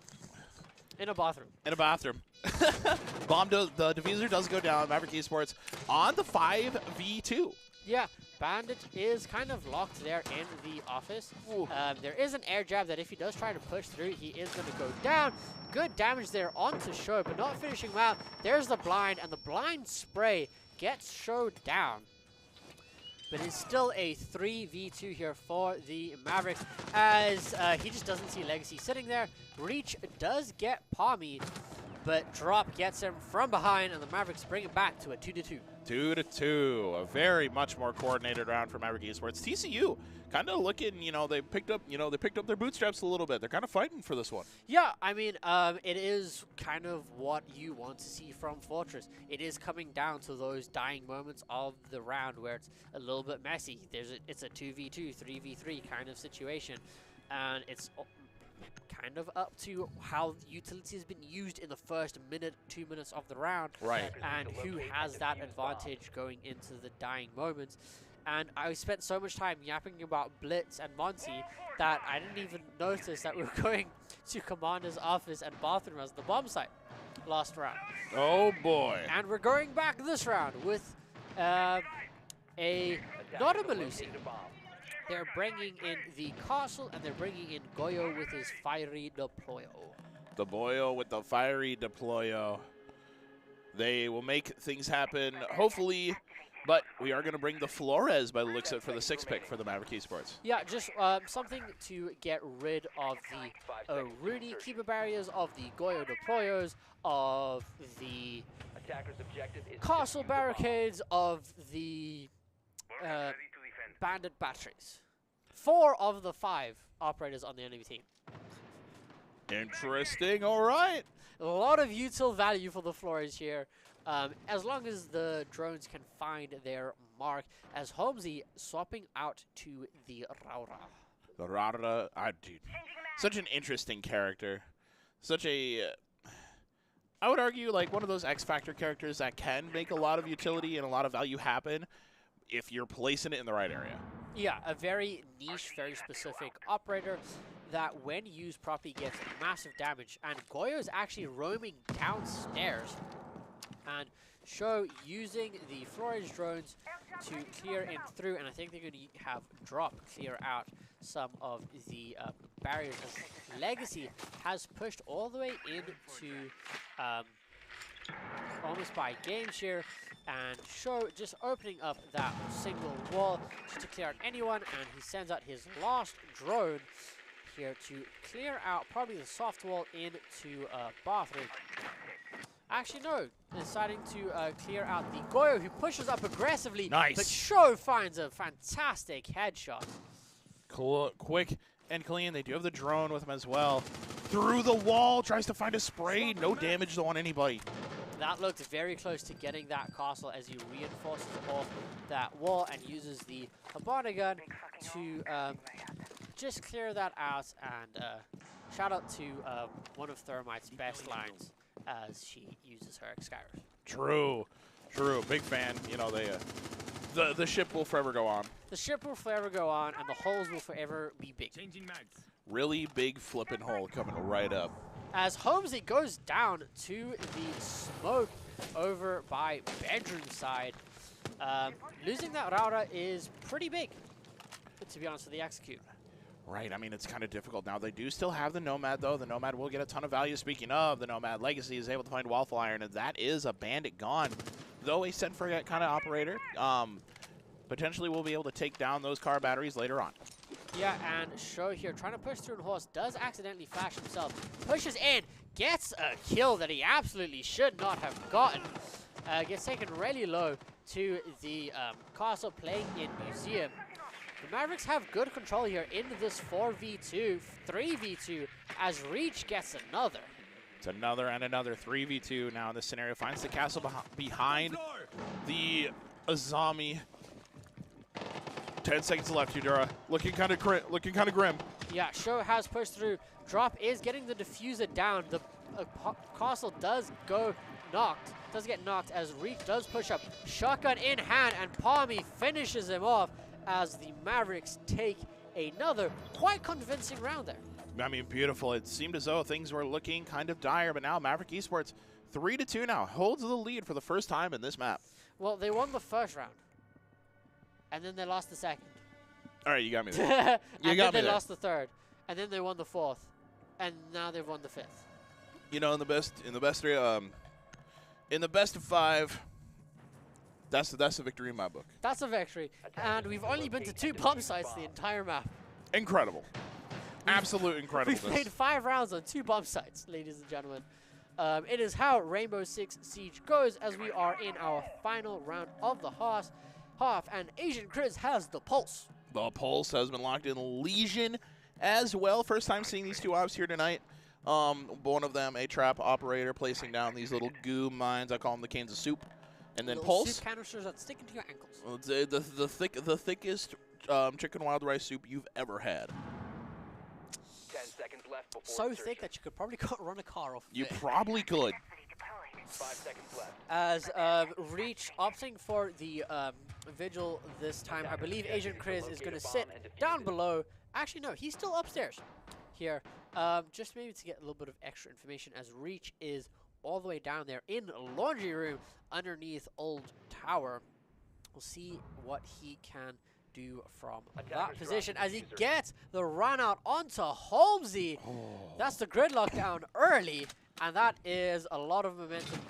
in a bathroom. In a bathroom. The diffuser does go down. Maverick Esports on the 5v2. Yeah, Bandit is kind of locked there in the office. There is an air jab that if he does try to push through, he is going to go down. Good damage there onto Show, but not finishing well. There's the blind, and the blind spray gets Show down. But it's still a 3v2 here for the Mavericks, as he just doesn't see Legacy sitting there. Reach does get Palmy, but Drop gets him from behind, and the Mavericks bring it back to a 2-2. 2-2. A very much more coordinated round for Maverick Esports. TCU kind of looking, they picked up their bootstraps a little bit. They're kind of fighting for this one. Yeah, I mean, it is kind of what you want to see from Fortress. It is coming down to those dying moments of the round where it's a little bit messy. It's a 2v2, 3v3 kind of situation, and it's kind of up to how utility has been used in the first minute, 2 minutes of the round. Right. And who has that advantage going into the dying moments. And I spent so much time yapping about Blitz and Monty that I didn't even notice that we were going to Commander's office and bathroom as the bomb site last round. Oh boy. And we're going back this round with not a Melusi. They're bringing in the Castle, and they're bringing in Goyo with his fiery deployo. The Boyo with the fiery deployo. They will make things happen, hopefully, but we are going to bring the Flores by the looks of it for the 6th pick for the Maverick Esports. Yeah, just something to get rid of the Rooney keeper barriers, of the Goyo deployos, of the Castle barricades, of the Bandit batteries. 4 of the 5 operators on the enemy team. Interesting. All right. A lot of util value for the Flores here, as long as the drones can find their mark, as Holmesy swapping out to the Raura. The Raura, dude, such an interesting character. Such a, I would argue, like one of those X Factor characters that can make a lot of utility and a lot of value happen if you're placing it in the right area. Yeah, a very niche, very specific operator that when used properly gets massive damage. And Goyo's actually roaming downstairs. And Show using the Flores drones to clear in through, and I think they're going to have Drop clear out some of the barriers, as Legacy has pushed all the way into almost by game share, and Show just opening up that single wall just to clear out anyone, and he sends out his last drone here to clear out probably the soft wall into bathroom. Actually, no. Deciding to clear out the Goyo, who pushes up aggressively. Nice. But Show finds a fantastic headshot. Cool, quick and clean. They do have the drone with him as well. Through the wall, tries to find a spray. No damage though on anybody. That looked very close to getting that castle as he reinforces off that wall and uses the Habana gun to just clear that out. And shout out to one of Thermite's best lines, as she uses her Skyrim. True. Big fan. You know, they the ship will forever go on. The ship will forever go on, and the holes will forever be big. Changing mags. Really big flipping hole coming right up. As Holmesy goes down to the smoke over by bedroom side. Losing that router is pretty big, to be honest, with the execute. Right, I mean, it's kind of difficult now. They do still have the Nomad, though. The Nomad will get a ton of value. Speaking of, the Nomad Legacy is able to find Waffle Iron, and that is a Bandit gone. Though a set-forget kind of operator, potentially will be able to take down those car batteries later on. Yeah, and Show here trying to push through and Horse does accidentally flash himself. Pushes in, gets a kill that he absolutely should not have gotten. Gets taken really low to the castle playing in Museum. The Mavericks have good control here in this 4v2, 3v2, as Reach gets another. It's another and another 3v2 now in this scenario. Finds the castle behind the Azami. 10 seconds left, Eudora. Looking kind of grim. Yeah, Show has pushed through. Drop is getting the diffuser down. The castle does get knocked as Reach does push up. Shotgun in hand, and Palmy finishes him off as the Mavericks take another quite convincing round there. I mean, beautiful. It seemed as though things were looking kind of dire, but now Maverick Esports 3-2 now holds the lead for the first time in this map. Well, they won the first round, and then they lost the second. All right, you got me there. And then they lost the third, and then they won the fourth, and now they've won the fifth. You know, in the best of 5. That's a victory in my book. That's a victory, and we've only been to 2 bomb sites the entire map. Incredible. Absolute incredible. We've played 5 rounds on 2 bomb sites, ladies and gentlemen. It is how Rainbow Six Siege goes as we are in our final round of the half, and Asian Chris has the pulse. The pulse has been locked in. Legion as well. First time seeing these two ops here tonight. One of them, a trap operator, placing down these little goo mines. I call them the cans of soup. And then Little Pulse. soup canisters that stick into your ankles. Well, it's the thickest chicken wild rice soup you've ever had. 10 seconds left before So insertion. thick that you could probably run a car off of You it. probably could. 5 seconds left. As Reach opting for the Vigil this time, I believe Agent Chris is going to sit down below. Actually, no, he's still upstairs here. Just maybe to get a little bit of extra information, as Reach is all the way down there in laundry room underneath Old Tower. We'll see what he can do from that position as he gets the run out onto Holmesy. That's the gridlock down early, and that is a lot of momentum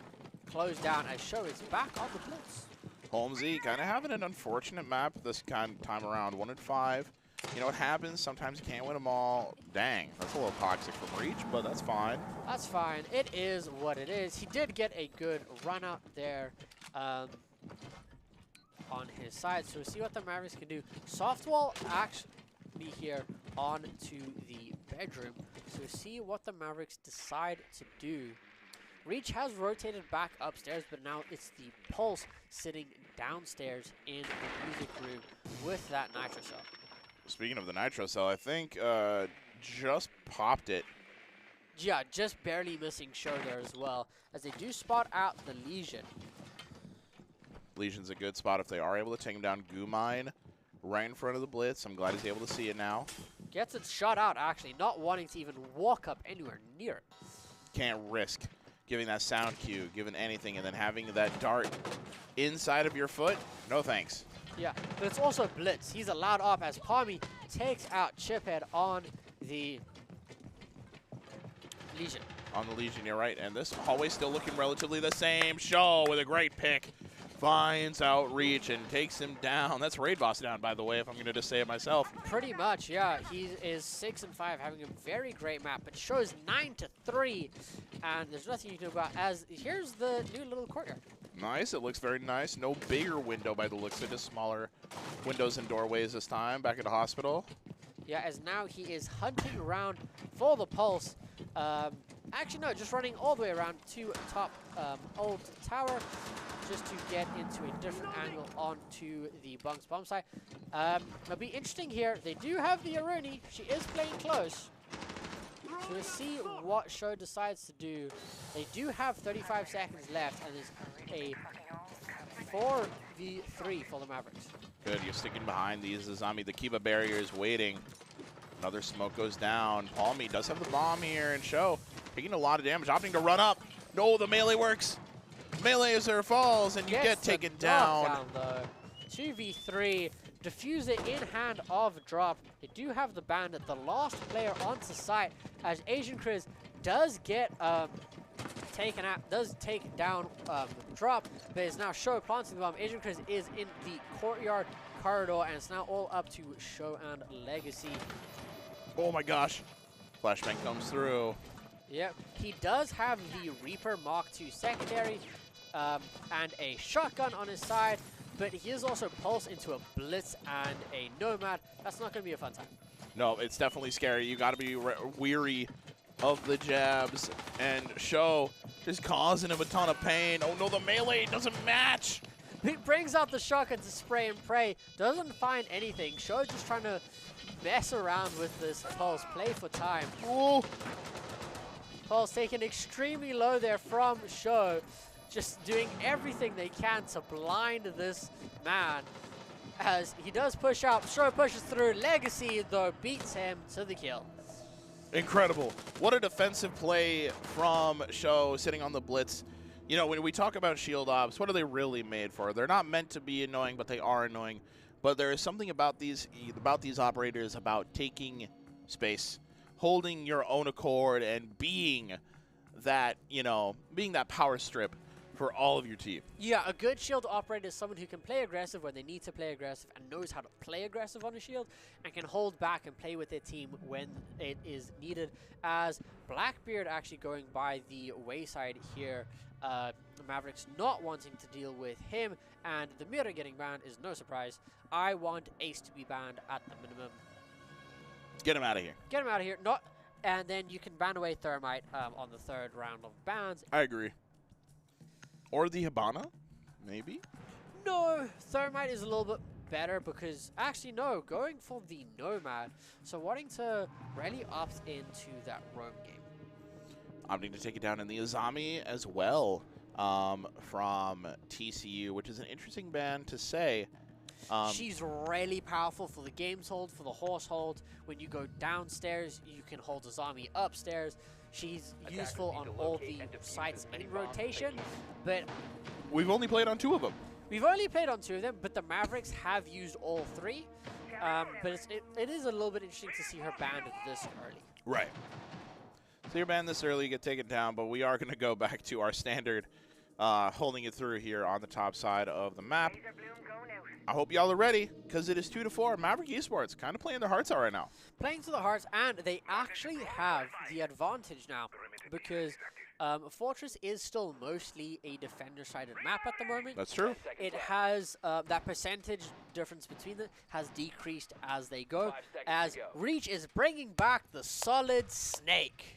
closed down as Show is back on the blitz. Holmesy kind of having an unfortunate map this kind of time around. 1 and 5. You know what happens? Sometimes you can't win them all. Dang, that's a little toxic from Reach, but that's fine. That's fine. It is what it is. He did get a good run out there on his side. So we'll see what the Mavericks can do. Softwall actually here on to the bedroom. So we'll see what the Mavericks decide to do. Reach has rotated back upstairs, but now it's the Pulse sitting downstairs in the music room with that Nitro Cell. Speaking of the Nitro Cell, I think just popped it. Yeah, just barely missing Show there as well, as they do spot out the Legion. Legion's a good spot if they are able to take him down. Goo Mine right in front of the Blitz. I'm glad he's able to see it now. Gets it shot out, actually, not wanting to even walk up anywhere near it. Can't risk giving that sound cue, giving anything, and then having that dart inside of your foot. No thanks. Yeah, but it's also blitz. He's allowed up as Palmy takes out Chiphead on the Legion. On the Legion, you're right. And this hallway still looking relatively the same. Show with a great pick. Finds outreach and takes him down. That's Raid Boss down, by the way, if I'm going to just say it myself. Pretty much, yeah. He is 6-5, having a very great map, but shows 9-3, and there's nothing you can do about. As here's the new little courtyard. Nice. It looks very nice. No bigger window by the looks of it. Just smaller windows and doorways this time. Back at the hospital. Yeah, as now he is hunting around for the pulse. Actually, no, just running all the way around to top old tower, just to get into a different angle onto the Bunk's bomb site. It'll be interesting here. They do have the Aruni. She is playing close. So we'll see what Show decides to do. They do have 35 seconds left, and there's a 4v3 for the Mavericks. Good. You're sticking behind these Azami. The Kiba barrier is waiting. Another smoke goes down. Palmy does have the bomb here, and Show taking a lot of damage, opting to run up. No, the melee works. Melee as there falls, and you get taken down. Though. 2v3, diffuser in hand of drop. They do have the bandit, the last player onto site, as Asian Chris does get taken out, does take down drop, but is now Show planting the bomb. Asian Chris is in the courtyard corridor, and it's now all up to Show and Legacy. Oh my gosh. Flashbang comes through. Yep, he does have the Reaper Mark II secondary and a shotgun on his side, but he is also pulsed into a Blitz and a Nomad. That's not going to be a fun time. No, it's definitely scary. You got to be weary of the jabs, and Show is causing him a ton of pain. Oh no, the melee doesn't match. He brings out the shotgun to spray and pray, doesn't find anything. Show just trying to mess around with this pulse, play for time. Ooh. Pulse taken extremely low there from Show, just doing everything they can to blind this man. As he does push up, Show pushes through. Legacy, though, beats him to the kill. Incredible. What a defensive play from Show sitting on the blitz. You know, when we talk about shield ops, what are they really made for? They're not meant to be annoying, but they are annoying. But there is something about these operators about taking space, holding your own accord, and being that, you know, being that power strip for all of your team. Yeah, a good shield operator is someone who can play aggressive when they need to play aggressive and knows how to play aggressive on a shield and can hold back and play with their team when it is needed. As Blackbeard actually going by the wayside here, the Mavericks not wanting to deal with him, and the mirror getting banned is no surprise. I want Ace to be banned at the minimum. Get him out of here. Get him out of here. Not, and then you can ban away Thermite on the third round of bans. I agree. Or the Hibana, maybe? No, Thermite is a little bit better because, actually no, going for the Nomad. So wanting to really opt into that roam game. Opting to take it down in the Azami as well from TCU, which is an interesting ban to say. She's really powerful for the games hold, for the horse hold. When you go downstairs, you can hold Azami upstairs. She's useful on all the sites in rotation, but we've only played on 2 of them. We've only played on 2 of them, but the Mavericks have used all 3. But it is a little bit interesting to see her banned this early. Right. So you're banned this early, you get taken down, but we are going to go back to our standard holding it through here on the top side of the map. I hope y'all are ready, because it is 2-4. Maverick Esports kind of playing their hearts out right now. Playing to the hearts, and they actually have the advantage now, because Fortress is still mostly a defender-sided map at the moment. That's true. It has that percentage difference between them has decreased as they go, as Reach is bringing back the solid snake.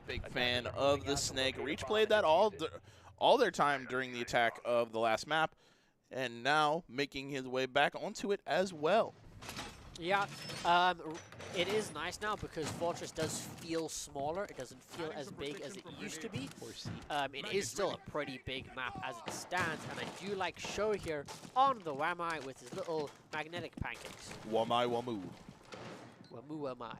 Big fan of the snake. Reach played that all their time during the attack of the last map, and now making his way back onto it as well. Yeah, it is nice now because Fortress does feel smaller. It doesn't feel as big as it used to be. It is still a pretty big map as it stands, and I do like Show here on the Wamai with his little magnetic pancakes. Wamai Wamu. Wamu am I?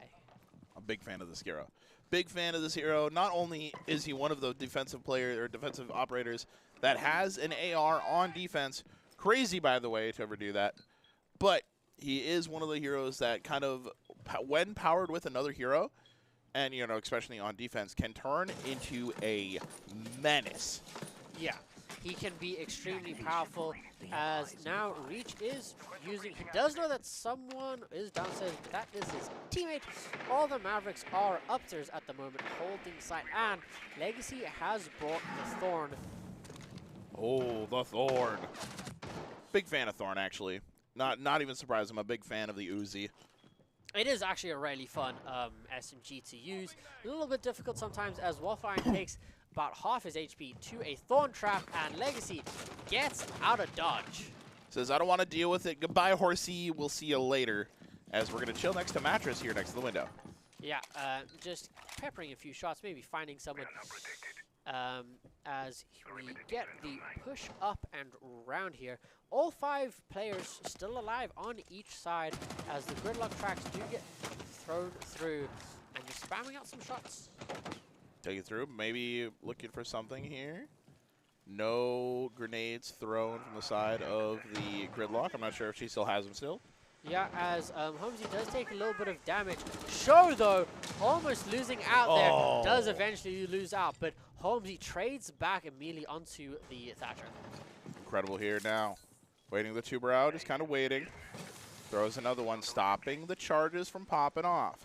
A big fan of this hero. Big fan of this hero. Not only is he one of the defensive players or defensive operators that has an AR on defense, crazy by the way to ever do that, but he is one of the heroes that kind of, when powered with another hero, and you know, especially on defense, can turn into a menace. Yeah, he can be extremely powerful, as now Reach is using, he does know that someone is downstairs, but that is his teammate. All the Mavericks are upstairs at the moment, holding site, and Legacy has brought the Thorn. Oh, the Thorn. Big fan of Thorn, actually. Not even surprised. I'm a big fan of the Uzi. It is actually a really fun SMG to use. A little bit difficult sometimes, as Wolfine takes about half his HP to a Thorn Trap, and Legacy gets out of dodge. Says, I don't want to deal with it. Goodbye, horsey. We'll see you later. As we're going to chill next to Mattress here next to the window. Yeah, just peppering a few shots, maybe finding someone. As we get the push up and round here. All 5 players still alive on each side, as the gridlock tracks do get thrown through, and just spamming out some shots. Take it through. Maybe looking for something here. No grenades thrown from the side of the gridlock. I'm not sure if she still has them still. Yeah, as Holmesy does take a little bit of damage. Show, though, almost losing out there. Does eventually lose out, but Holmesy trades back immediately onto the Thatcher. Incredible here now. Waiting the tuber out, just kind of waiting. Throws another one, stopping the charges from popping off.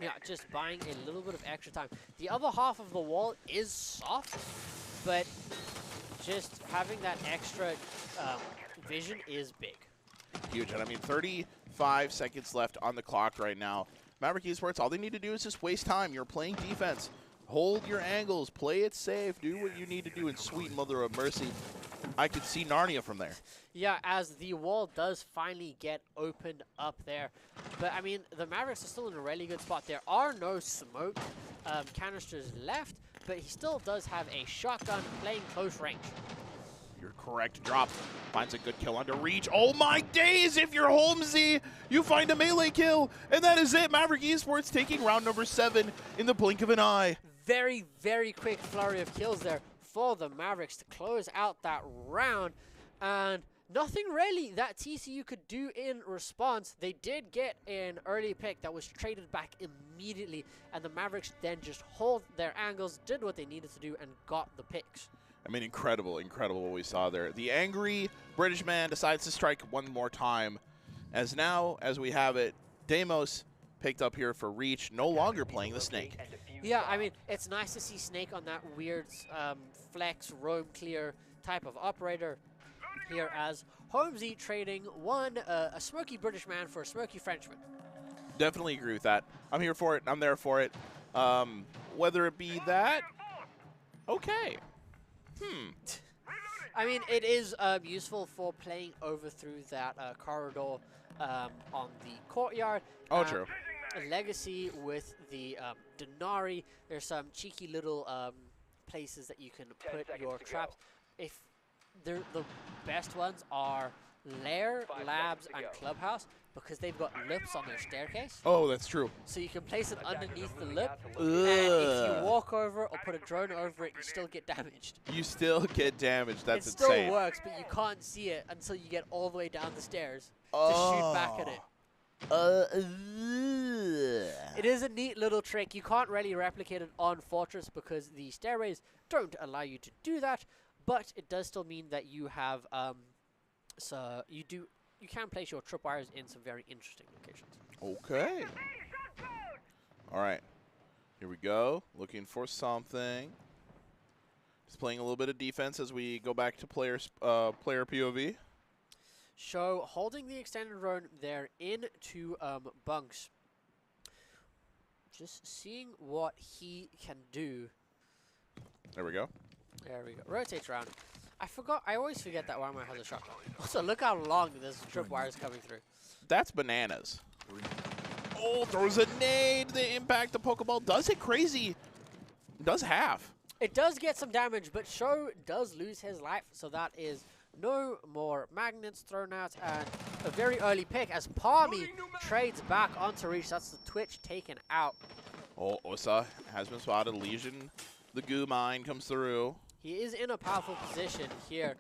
Yeah, just buying a little bit of extra time. The other half of the wall is soft, but just having that extra vision is big. Huge. And I mean, 35 seconds left on the clock right now. Maverick Esports, all they need to do is just waste time. You're playing defense. Hold your angles. Play it safe. Do what you need to do. And sweet mother of mercy, I could see Narnia from there. Yeah, as the wall does finally get opened up there. But, I mean, the Mavericks are still in a really good spot. There are no smoke canisters left, but he still does have a shotgun playing close range. You're correct. Drop. Finds a good kill under Reach. Oh my days! If you're Holmesy, you find a melee kill. And that is it. Maverick Esports taking round number 7 in the blink of an eye. Very, very quick flurry of kills there for the Mavericks to close out that round. And nothing really that TCU could do in response. They did get an early pick that was traded back immediately. And the Mavericks then just hold their angles, did what they needed to do, and got the picks. I mean, incredible what we saw there. The angry British man decides to strike one more time. As now, as we have it, Deimos picked up here for Reach, no longer playing the Snake. Yeah, I mean, it's nice to see Snake on that weird flex, roam clear type of operator here, as Holmesy trading a smoky British man for a smoky Frenchman. Definitely agree with that. I'm here for it. I'm there for it. Whether it be that, okay. I mean, it is useful for playing over through that corridor on the courtyard. Oh, true. Legacy with the Denari. There's some cheeky little places that you can put your traps. If they're the best ones are Lair, Labs, and Clubhouse, because they've got lips on their staircase. Oh, that's true. So you can place it underneath the lip, and if you walk over or put a drone over it, you still get damaged. You still get damaged. That's it insane. still works, but you can't see it until you get all the way down the stairs to shoot back at it. It is a neat little trick. You can't really replicate it on Fortress because the stairways don't allow you to do that, but it does still mean that you have you can place your tripwires in some very interesting locations. Okay. All right. Here we go. Looking for something. Just playing a little bit of defense as we go back to player POV. So holding the extended run there into bunks. Just seeing what he can do. There we go. There we go. Rotates around. I always forget that Warhammer has a shotgun. Also, look how long this tripwire is coming through. That's bananas. Oh, throws a nade. The impact the Pokeball does hit crazy. Does half. It does get some damage, but Sho does lose his life, so that is No more magnets thrown out, and a very early pick as Palmy trades back onto Reach. That's the Twitch taken out. Oh, Osa has been spotted. Legion, the goo mine comes through. He is in a powerful position here.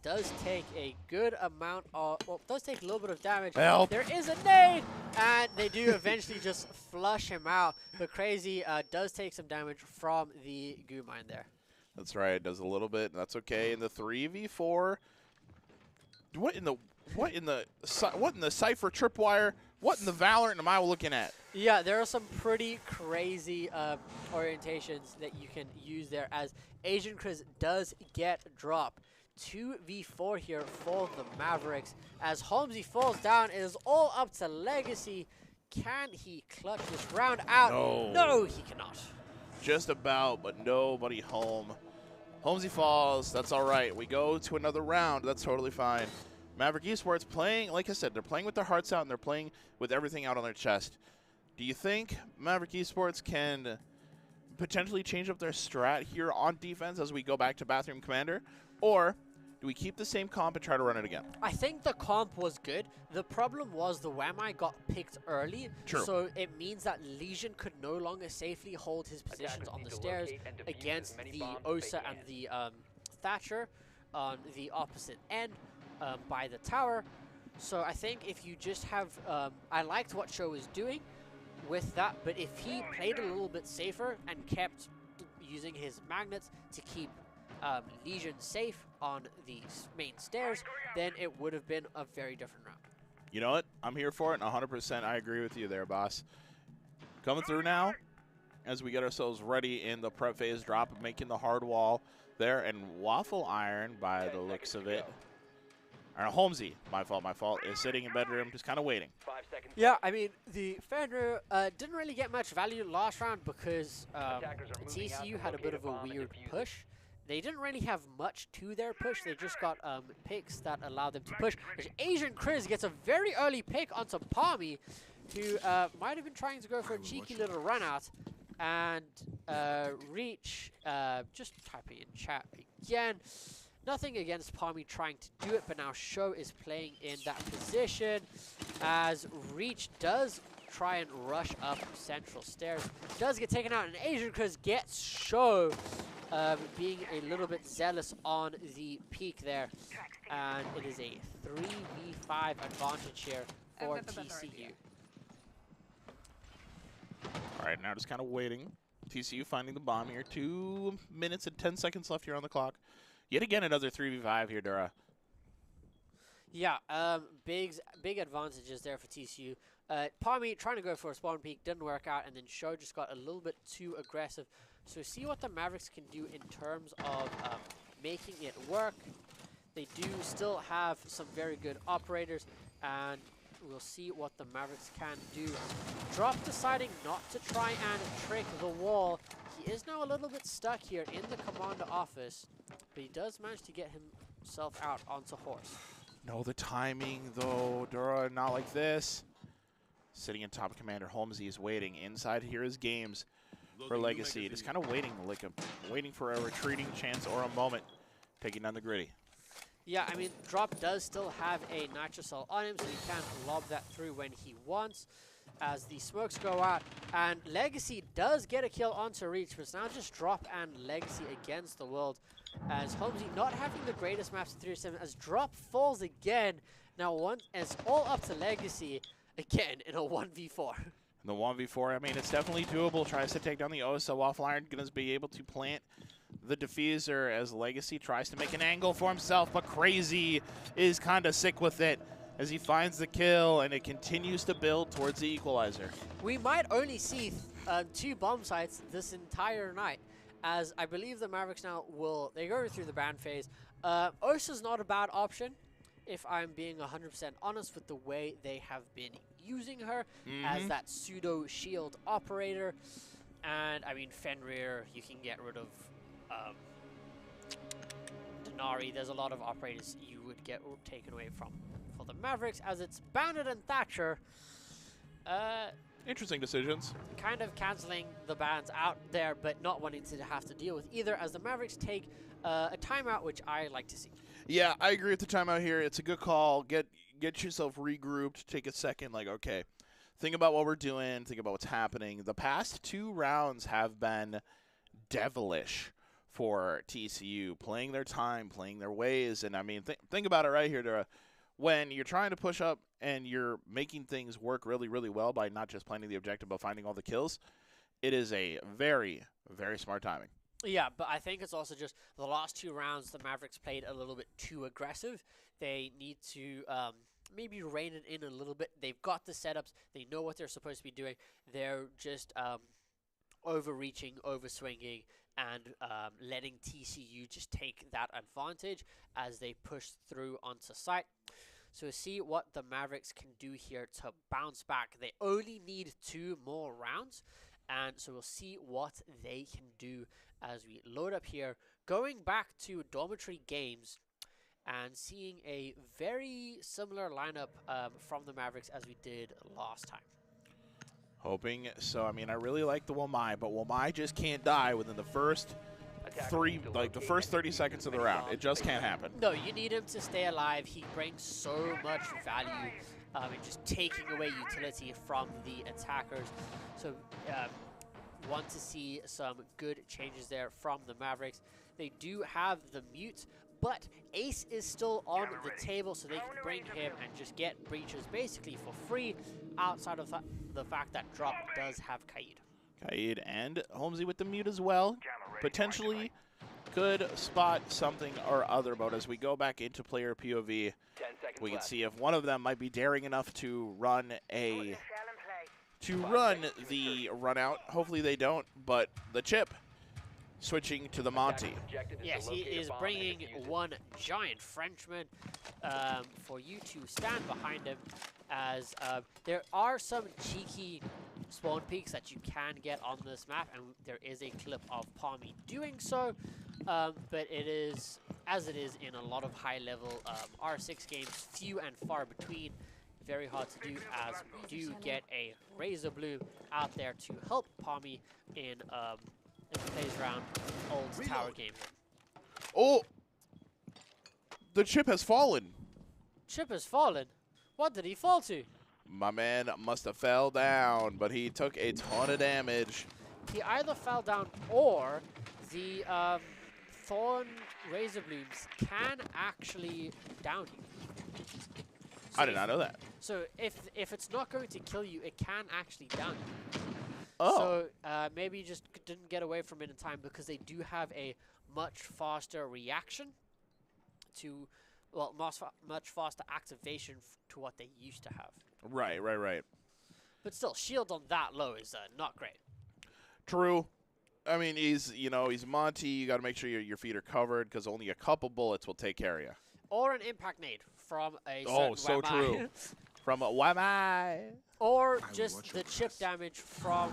Does take a good amount of, well, does take a little bit of damage. Help. There is a nade, and they do eventually just flush him out. But Crazy does take some damage from the goo mine there. That's right. It does a little bit. That's okay. In the 3v4, what in the Cypher tripwire? What in the Valorant am I looking at? Yeah, there are some pretty crazy orientations that you can use there, as Asian Chris does get drop. 2v4 here for the Mavericks. As Holmesy falls down, it is all up to Legacy. Can he clutch this round out? No, he cannot. Just about, but nobody home. Holmesy falls. That's all right. We go to another round. That's totally fine. Maverick Esports playing, like I said, they're playing with their hearts out and they're playing with everything out on their chest. Do you think Maverick Esports can potentially change up their strat here on defense as we go back to Bathroom Commander? Or do we keep the same comp and try to run it again? I think the comp was good. The problem was the Wamai got picked early. True. So it means that Legion could no longer safely hold his positions on the stairs against the Osa and the Thatcher on the opposite end by the tower. So I think if you just have, I liked what Show was doing with that, but if he played a little bit safer and kept using his magnets to keep Legion safe on the main stairs, then it would have been a very different round. You know what? I'm here for it, and 100% I agree with you there, boss. Coming through now as we get ourselves ready in the prep phase drop, making the hard wall there, and Waffle Iron, by the looks of it, or Holmesy, my fault, is sitting in bedroom, just kind of waiting. 5 seconds. Yeah, I mean, the Fenrir didn't really get much value last round because TCU had a bit of a weird push. They didn't really have much to their push. They just got picks that allowed them to push. Asian Chris gets a very early pick onto Palmy, who might have been trying to go for a cheeky little run out. And Reach, just typing in chat again. Nothing against Palmy trying to do it, but now Show is playing in that position as Reach does try and rush up central stairs. Does get taken out, and Asian Chris gets Show being a little bit zealous on the peak there. And it is a 3v5 advantage here for TCU. All right, now just kind of waiting. TCU finding the bomb here. 2 minutes and 10 seconds left here on the clock. Yet again, another 3v5 here, Dura. Yeah, big advantages there for TCU. Palmy trying to go for a spawn peak, didn't work out, and then Show just got a little bit too aggressive. So see what the Mavericks can do in terms of making it work. They do still have some very good operators, and we'll see what the Mavericks can do. Drop deciding not to try and trick the wall. He is now a little bit stuck here in the commander office, but he does manage to get himself out onto horse. No, the timing, though, Dura, not like this. Sitting in top of Commander Holmesy is waiting. Inside here is Games for Legacy. Just kind of waiting, waiting for a retreating chance or a moment. Taking down the Gritty. Yeah, I mean, Drop does still have a Nitro Cell on him, so he can lob that through when he wants. As the smokes go out, and Legacy does get a kill onto Reach, but it's now just Drop and Legacy against the world. As Holmesy not having the greatest maps in 3-7, as Drop falls again. Now it's all up to Legacy again in a 1v4. In the 1v4, I mean, it's definitely doable. Tries to take down the Osa. Waffle Iron going to be able to plant the diffuser as Legacy tries to make an angle for himself, but Crazy is kind of sick with it as he finds the kill, and it continues to build towards the equalizer. We might only see 2 bomb sites this entire night, as I believe the Mavericks now they go through the ban phase. Osa's not a bad option, if I'm being 100% honest with the way they have been using her as that pseudo shield operator. And I mean, Fenrir, you can get rid of Denari. There's a lot of operators you would get taken away from for the Mavericks, as it's Bandit and Thatcher. Interesting decisions. Kind of canceling the bans out there, but not wanting to have to deal with either, as the Mavericks take a timeout, which I like to see. Yeah, I agree with the timeout here. It's a good call. Get yourself regrouped. Take a second. Like, okay, think about what we're doing. Think about what's happening. The past 2 rounds have been devilish for TCU, playing their time, playing their ways. And, I mean, think about it right here, Dara. When you're trying to push up and you're making things work really, really well by not just planning the objective but finding all the kills, it is a very, very smart timing. Yeah, but I think it's also just the last 2 rounds the Mavericks played a little bit too aggressive. They need to maybe rein it in a little bit. They've got the setups. They know what they're supposed to be doing. They're just overreaching, overswinging, and letting TCU just take that advantage as they push through onto site. So we'll see what the Mavericks can do here to bounce back. They only need 2 more rounds, and so we'll see what they can do as we load up here. Going back to dormitory games and seeing a very similar lineup from the Mavericks as we did last time. Hoping so. I mean, I really like the Wamai, but Wamai just can't die within the first the first 30 seconds of the round. It just can't happen. No, you need him to stay alive. He brings so much value in just taking away utility from the attackers. So want to see some good changes there from the Mavericks. They do have the mute, but Ace is still on the table, so they can bring him and just get breaches basically for free, outside of the fact that Drop does have Kaid. Kaid and Holmesy with the mute as well. Potentially could spot something or other, but as we go back into player POV, we can see if one of them might be daring enough to run the run out. Hopefully they don't, but the chip switching to the Monty. Yes, he is bringing one giant Frenchman for you to stand behind him, as there are some cheeky spawn peaks that you can get on this map, and there is a clip of Palmy doing so, but it is, as it is in a lot of high-level R6 games, few and far between. Very hard to do, as we do get a Razor Blue out there to help Palmy in plays around old tower games. Oh! The chip has fallen. Chip has fallen? What did he fall to? My man must have fell down, but he took a ton of damage. He either fell down, or the Thorn Razor Blooms can actually down you. So I did not know that. So if it's not going to kill you, it can actually down you. Oh. So maybe you just didn't get away from it in time, because they do have a much faster reaction to, well, much faster activation to what they used to have. Right. But still, shield on that low is not great. True. I mean, he's Monty. You got to make sure your feet are covered, because only a couple bullets will take care of you. Or an impact nade from a so Wamai. true. From a Wamai. Or just the chip damage from...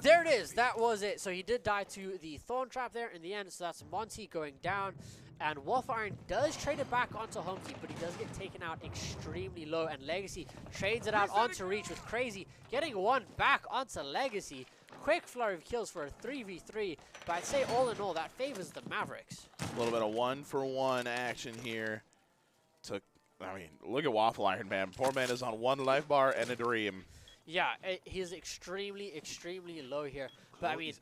There it is. That was it. So he did die to the Thorn Trap there in the end. So that's Monty going down. And Waffle Iron does trade it back onto Homesy, but he does get taken out extremely low. And Legacy trades it out onto Reach with Crazy, getting one back onto Legacy. Quick flurry of kills for a 3v3. But I'd say all in all, that favors the Mavericks. A little bit of 1-for-1 action here. I mean, look at Waffle Iron, man. Poor man is on 1 life bar and a dream. Yeah, he's extremely, extremely low here. But I mean,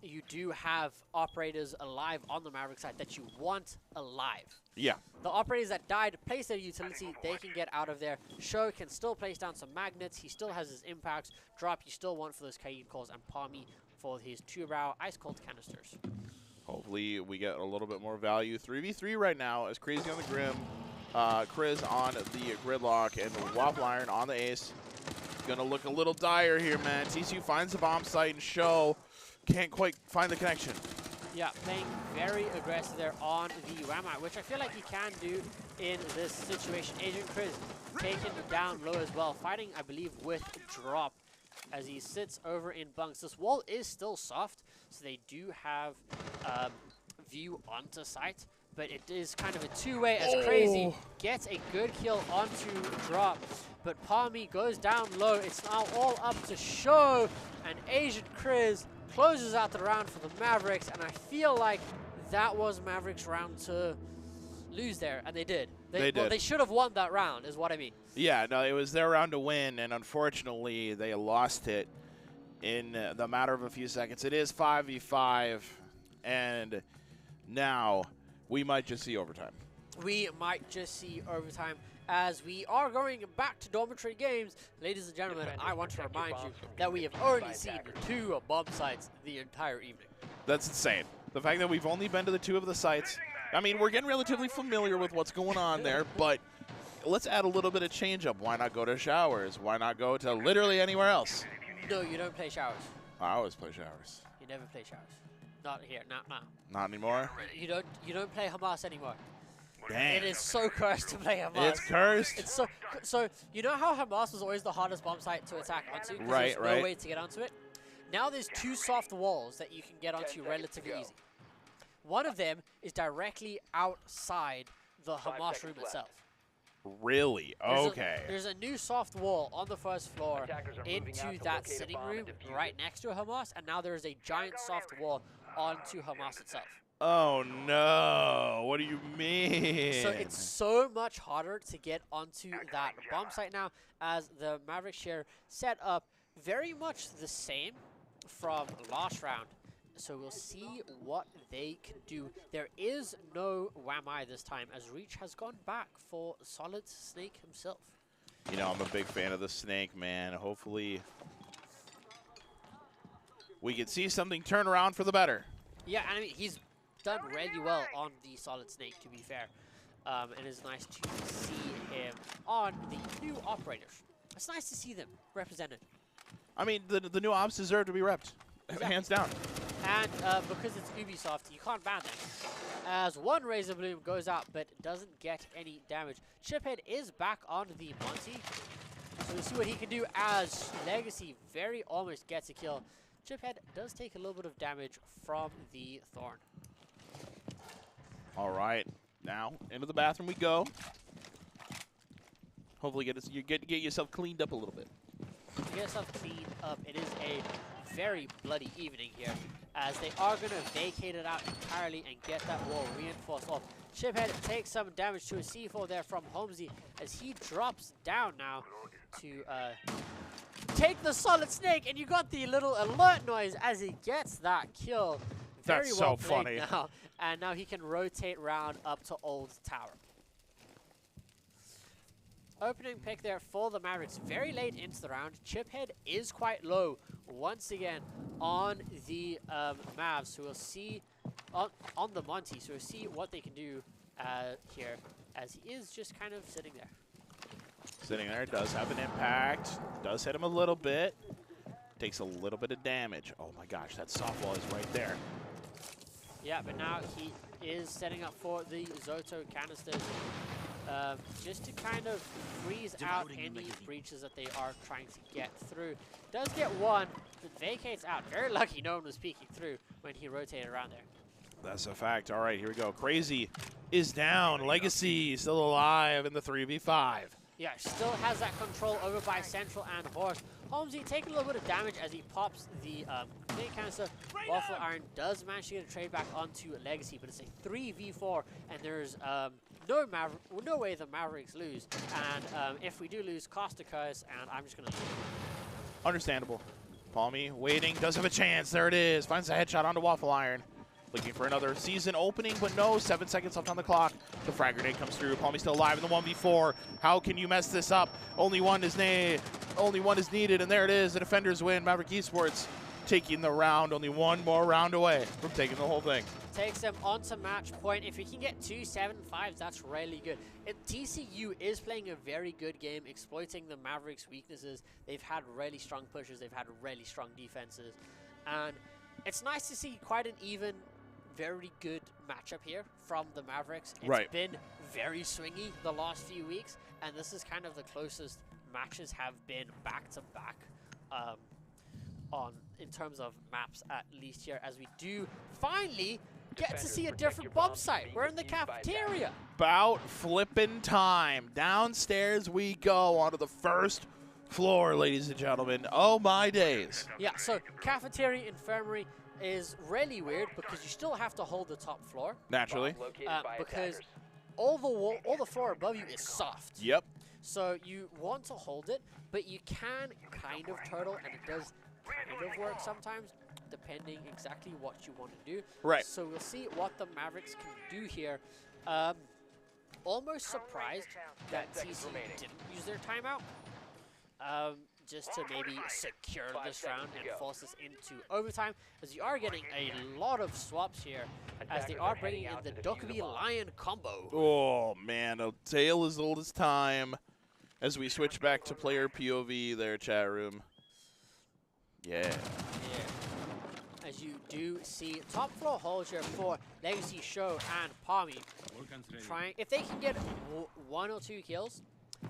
you do have operators alive on the Maverick side that you want alive. Yeah. The operators that died place their utility. They can get out of there. Show can still place down some magnets. He still has his impacts. Drop you still want for those Kaid calls, and Palmy for his 2-row ice cold canisters. Hopefully we get a little bit more value. 3v3 right now as Crazy on the Grim. Chris on the Gridlock, and the Waffle Iron on the Ace. Gonna look a little dire here, man. TCU finds the bomb site, and Show can't quite find the connection. Yeah, playing very aggressive there on the Wamai, which I feel like he can do in this situation. Agent Chris taken down low as well, fighting, I believe, with Drop as he sits over in bunks. This wall is still soft, so they do have view onto site. But it is kind of a two-way as Crazy gets a good kill onto Drop. but Palmy goes down low. It's now all up to Show, and Asian Chris closes out the round for the Mavericks, and I feel like that was Mavericks' round to lose there, and they did. They Well, did. they should have won that round, is what I mean. Yeah, no, it was their round to win, and unfortunately, they lost it in the matter of a few seconds. It is 5v5, and now we might just see overtime. We might just see overtime as we are going back to dormitory games. Ladies and gentlemen, I want to remind you that we have already seen 2 bomb sites the entire evening. That's insane. The fact that we've only been to the 2 of the sites, I mean, we're getting relatively familiar with what's going on there, but let's add a little bit of change up. Why not go to Showers? Why not go to literally anywhere else? No, you don't play Showers. I always play Showers. You never play Showers. Not here, not now. Not anymore? You don't play Hamas anymore. Dang. It is so cursed to play Hamas. It's cursed. It's so you know how Hamas was always the hardest bomb site to attack onto? 'Cause Right, there's no right. way to get onto it. Now there's 2 soft walls that you can get onto relatively easy. One of them is directly outside the Hamas room itself. Really? Okay. There's a new soft wall on the first floor Attackers are moving out into to that locate a sitting bomb room and defuse right it. next to Hamas, and now there's a giant soft wall onto Hamas itself. Oh, no. What do you mean? So it's so much harder to get onto that bomb site now, as the Maverick share set up very much the same from last round. So we'll see what they can do. There is no Whammy this time, as Reach has gone back for Solid Snake himself. You know, I'm a big fan of the Snake, man. Hopefully we can see something turn around for the better. Yeah, and I mean, he's done really well on the Solid Snake, to be fair. It is nice to see him on the new operators. It's nice to see them represented. I mean, the new ops deserve to be repped. Hands down. And because it's Ubisoft, you can't ban them. As one Razor Bloom goes out but doesn't get any damage. Chiphead is back on the Monty. So we'll see what he can do as Legacy very almost gets a kill. Chiphead does take a little bit of damage from the Thorn. All right. Now, into the bathroom we go. Hopefully get yourself cleaned up a little bit. To get yourself cleaned up, it is a very bloody evening here, as they are going to vacate it out entirely and get that wall reinforced off. Chiphead takes some damage to a C4 there from Holmesy as he drops down now to take the Solid Snake, and you got the little alert noise as he gets that kill. Very That's well so played funny. now, and now he can rotate round up to Old Tower. Opening pick there for the Mavericks very late into the round. Chiphead is quite low once again on the Mavs, so we'll see on the Monty, so we'll see what they can do here, as he is just kind of sitting there. Sitting there, does have an impact. Does hit him a little bit. Takes a little bit of damage. Oh my gosh, that softball is right there. Yeah, but now he is setting up for the Zoto canisters. Just to kind of freeze out any breaches that they are trying to get through. Does get one, but vacates out. Very lucky no one was peeking through when he rotated around there. That's a fact. All right, here we go. Crazy is down. Legacy still alive in the 3v5. Yeah, still has that control over by Central and Horse. Holmesy taking a little bit of damage as he pops the grenade canister. Waffle Iron does manage to get a trade back onto Legacy, but it's a 3v4, and there's no way the Mavericks lose. And if we do lose, cost occurs, and I'm just going to lose. Understandable. Palmy waiting, does have a chance. There it is. Finds a headshot onto Waffle Iron. Looking for another season opening, but no. 7 seconds left on the clock. The frag grenade comes through. Palmy still alive in the 1v4. How can you mess this up? Only one is needed, and there it is. The defenders win. Maverick Esports taking the round. Only one more round away from taking the whole thing. Takes them onto match point. If we can get 2 7-5s, that's really good. TCU is playing a very good game, exploiting the Mavericks' weaknesses. They've had really strong pushes. They've had really strong defenses. And it's nice to see quite an even, very good matchup here from the Mavericks. It's been very swingy the last few weeks, and this is kind of the closest matches have been back-to-back in terms of maps, at least here, as we do finally get to see a different bomb site. We're in the cafeteria. About flippin' time. Downstairs we go onto the first floor, ladies and gentlemen. Oh my days. Yeah, so cafeteria infirmary is really weird because you still have to hold the top floor Naturally. because all the floor above you is soft. Yep. So you want to hold it, but you can kind of turtle, and it does kind of work sometimes, depending exactly what you want to do. Right. So we'll see what the Mavericks can do here. Almost surprised that TC didn't use their timeout, just to maybe secure this round and force us into overtime, as you are getting a lot of swaps here, as they are bringing in the Dokkaebi Lion combo. Oh, man. A tale as old as time as we switch back to player POV there, chat room. Yeah. Yeah. As you do see top floor holds here for Legacy Show and Palmy. Trying, if they can get 1 or 2 kills,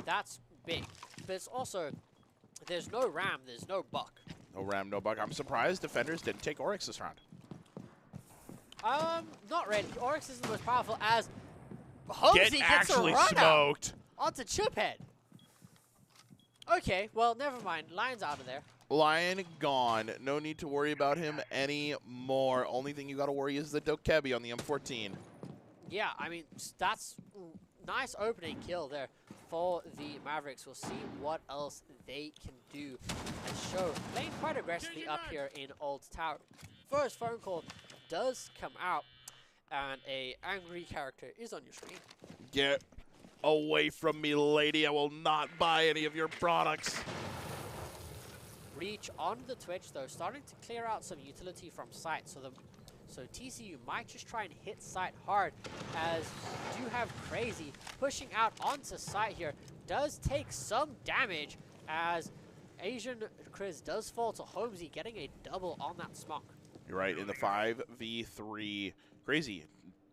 that's big. But it's also, there's no Ram, there's no Buck. No Ram, no Buck. I'm surprised defenders didn't take Oryx this round. Not really. Oryx isn't the most powerful, as Homesy gets actually a run smoked. onto Chiphead. Okay, well, never mind. Lion's out of there. Lion gone. No need to worry about him anymore. Only thing you got to worry is the Dokkaebi on the M14. Yeah, I mean, that's nice opening kill there for the Mavericks. We'll see what else they can do. And Show playing quite aggressively up here in Old Tower. First phone call does come out, and a angry character is on your screen. Get away from me, lady. I will not buy any of your products. Reach on the Twitch, though, starting to clear out some utility from site. So TCU might just try and hit site hard, as you do have Crazy pushing out onto site here. Does take some damage, as Asian Chris does fall to Homesy, getting a double on that smoke. You're right, in the 5v3. Crazy.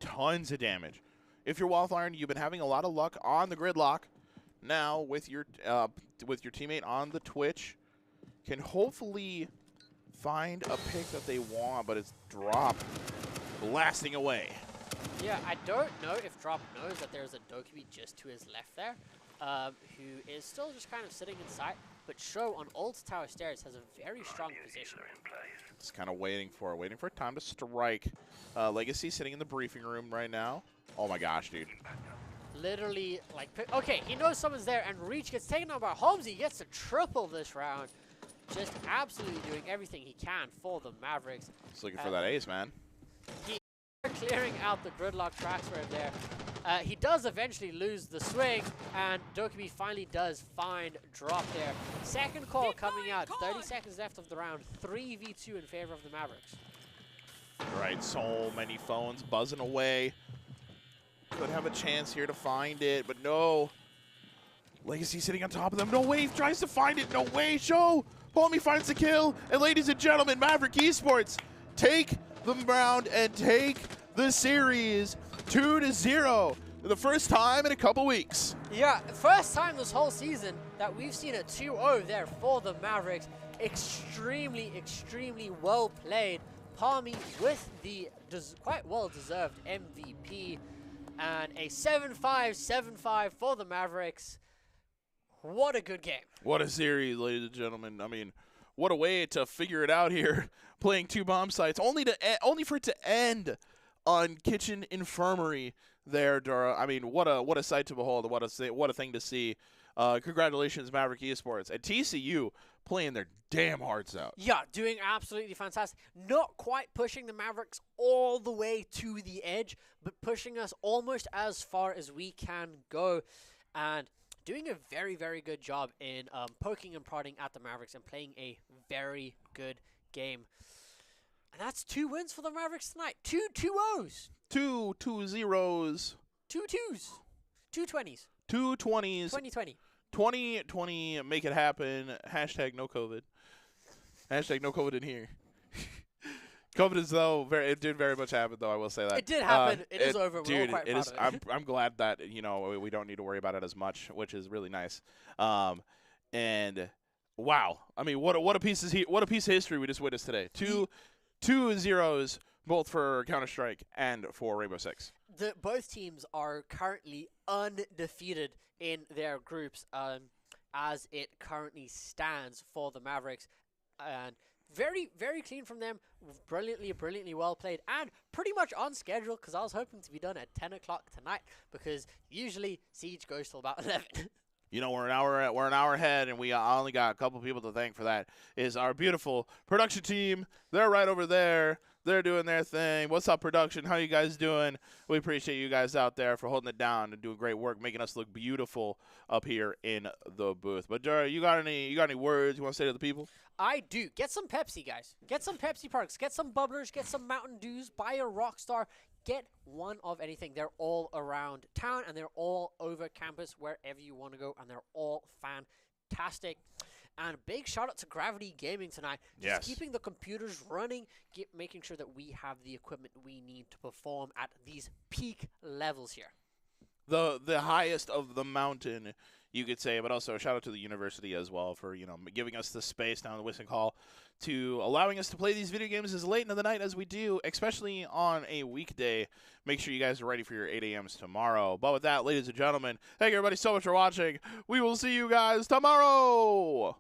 Tons of damage. If you're Wealth Iron, you've been having a lot of luck on the gridlock. Now, with your teammate on the Twitch, can hopefully find a pick that they want, but it's Drop blasting away. Yeah, I don't know if Drop knows that there's a Dokkaebi just to his left there, who is still just kind of sitting in sight, but Show on Old Tower Stairs has a very strong position. Just kind of waiting for time to strike. Legacy sitting in the briefing room right now. Oh my gosh, dude. Literally, like, okay, he knows someone's there, and Reach gets taken on by Homesy. He gets a triple this round. Just absolutely doing everything he can for the Mavericks. Just looking for that ace, man. He clearing out the gridlock tracks right there. He does eventually lose the swing, and Dokkaebi finally does find Drop there. Second call coming out, 30 seconds left of the round, 3v2 in favor of the Mavericks. Right, so many phones buzzing away. Could have a chance here to find it, but no. Legacy sitting on top of them. No way, tries to find it. No way, Show. Palmy finds the kill. And ladies and gentlemen, Maverick Esports take the round and take the series 2-0. For the first time in a couple weeks. Yeah, first time this whole season that we've seen a 2-0 there for the Mavericks. Extremely, extremely well played. Palmy with the quite well-deserved MVP. And a 7-5 for the Mavericks. What a good game. What a series, ladies and gentlemen. I mean, what a way to figure it out here, playing 2 bomb sites, only for it to end on Kitchen Infirmary there, Dura. I mean, what a sight to behold. What a thing to see. Congratulations, Maverick Esports. And TCU playing their damn hearts out. Yeah, doing absolutely fantastic. Not quite pushing the Mavericks all the way to the edge, but pushing us almost as far as we can go. And doing a very, very good job in poking and prodding at the Mavericks and playing a very good game. And that's 2 wins for the Mavericks tonight. 2 2-0s. 2 2-0s. 2 2s. 2 20s. 2 20s. 2020. 2020, make it happen. Hashtag no COVID. Hashtag no COVID in here. COVID is, though, it did very much happen, though, I will say that. It did happen. It is over. We're all quite proud of it. I'm glad that, we don't need to worry about it as much, which is really nice. And wow. I mean, what a piece of history we just witnessed today. 2 2-0s both for Counter-Strike and for Rainbow Six. Both teams are currently undefeated in their groups, as it currently stands for the Mavericks, and very, very clean from them. Brilliantly well played, and pretty much on schedule, because I was hoping to be done at 10 o'clock tonight, because usually Siege goes till about 11. You know, we're an hour ahead, and we only got a couple people to thank for that. Is our beautiful production team. They're right over there. They're doing their thing. What's up, production? How you guys doing? We appreciate you guys out there for holding it down and doing great work, making us look beautiful up here in the booth. But Jerry, you got any words you want to say to the people? I do. Get some Pepsi, guys. Get some Pepsi products. Get some bubblers. Get some Mountain Dews. Buy a Rockstar. Get one of anything. They're all around town, and they're all over campus wherever you want to go, and they're all fantastic. And a big shout out to Gravity Gaming tonight. Just keeping the computers running, making sure that we have the equipment we need to perform at these peak levels here. The highest of the mountain, you could say, but also a shout out to the university as well for, you know, giving us the space down in the Whistling Hall to allowing us to play these video games as late into the night as we do, especially on a weekday. Make sure you guys are ready for your 8 a.m.s tomorrow. But with that, ladies and gentlemen, thank you everybody so much for watching. We will see you guys tomorrow.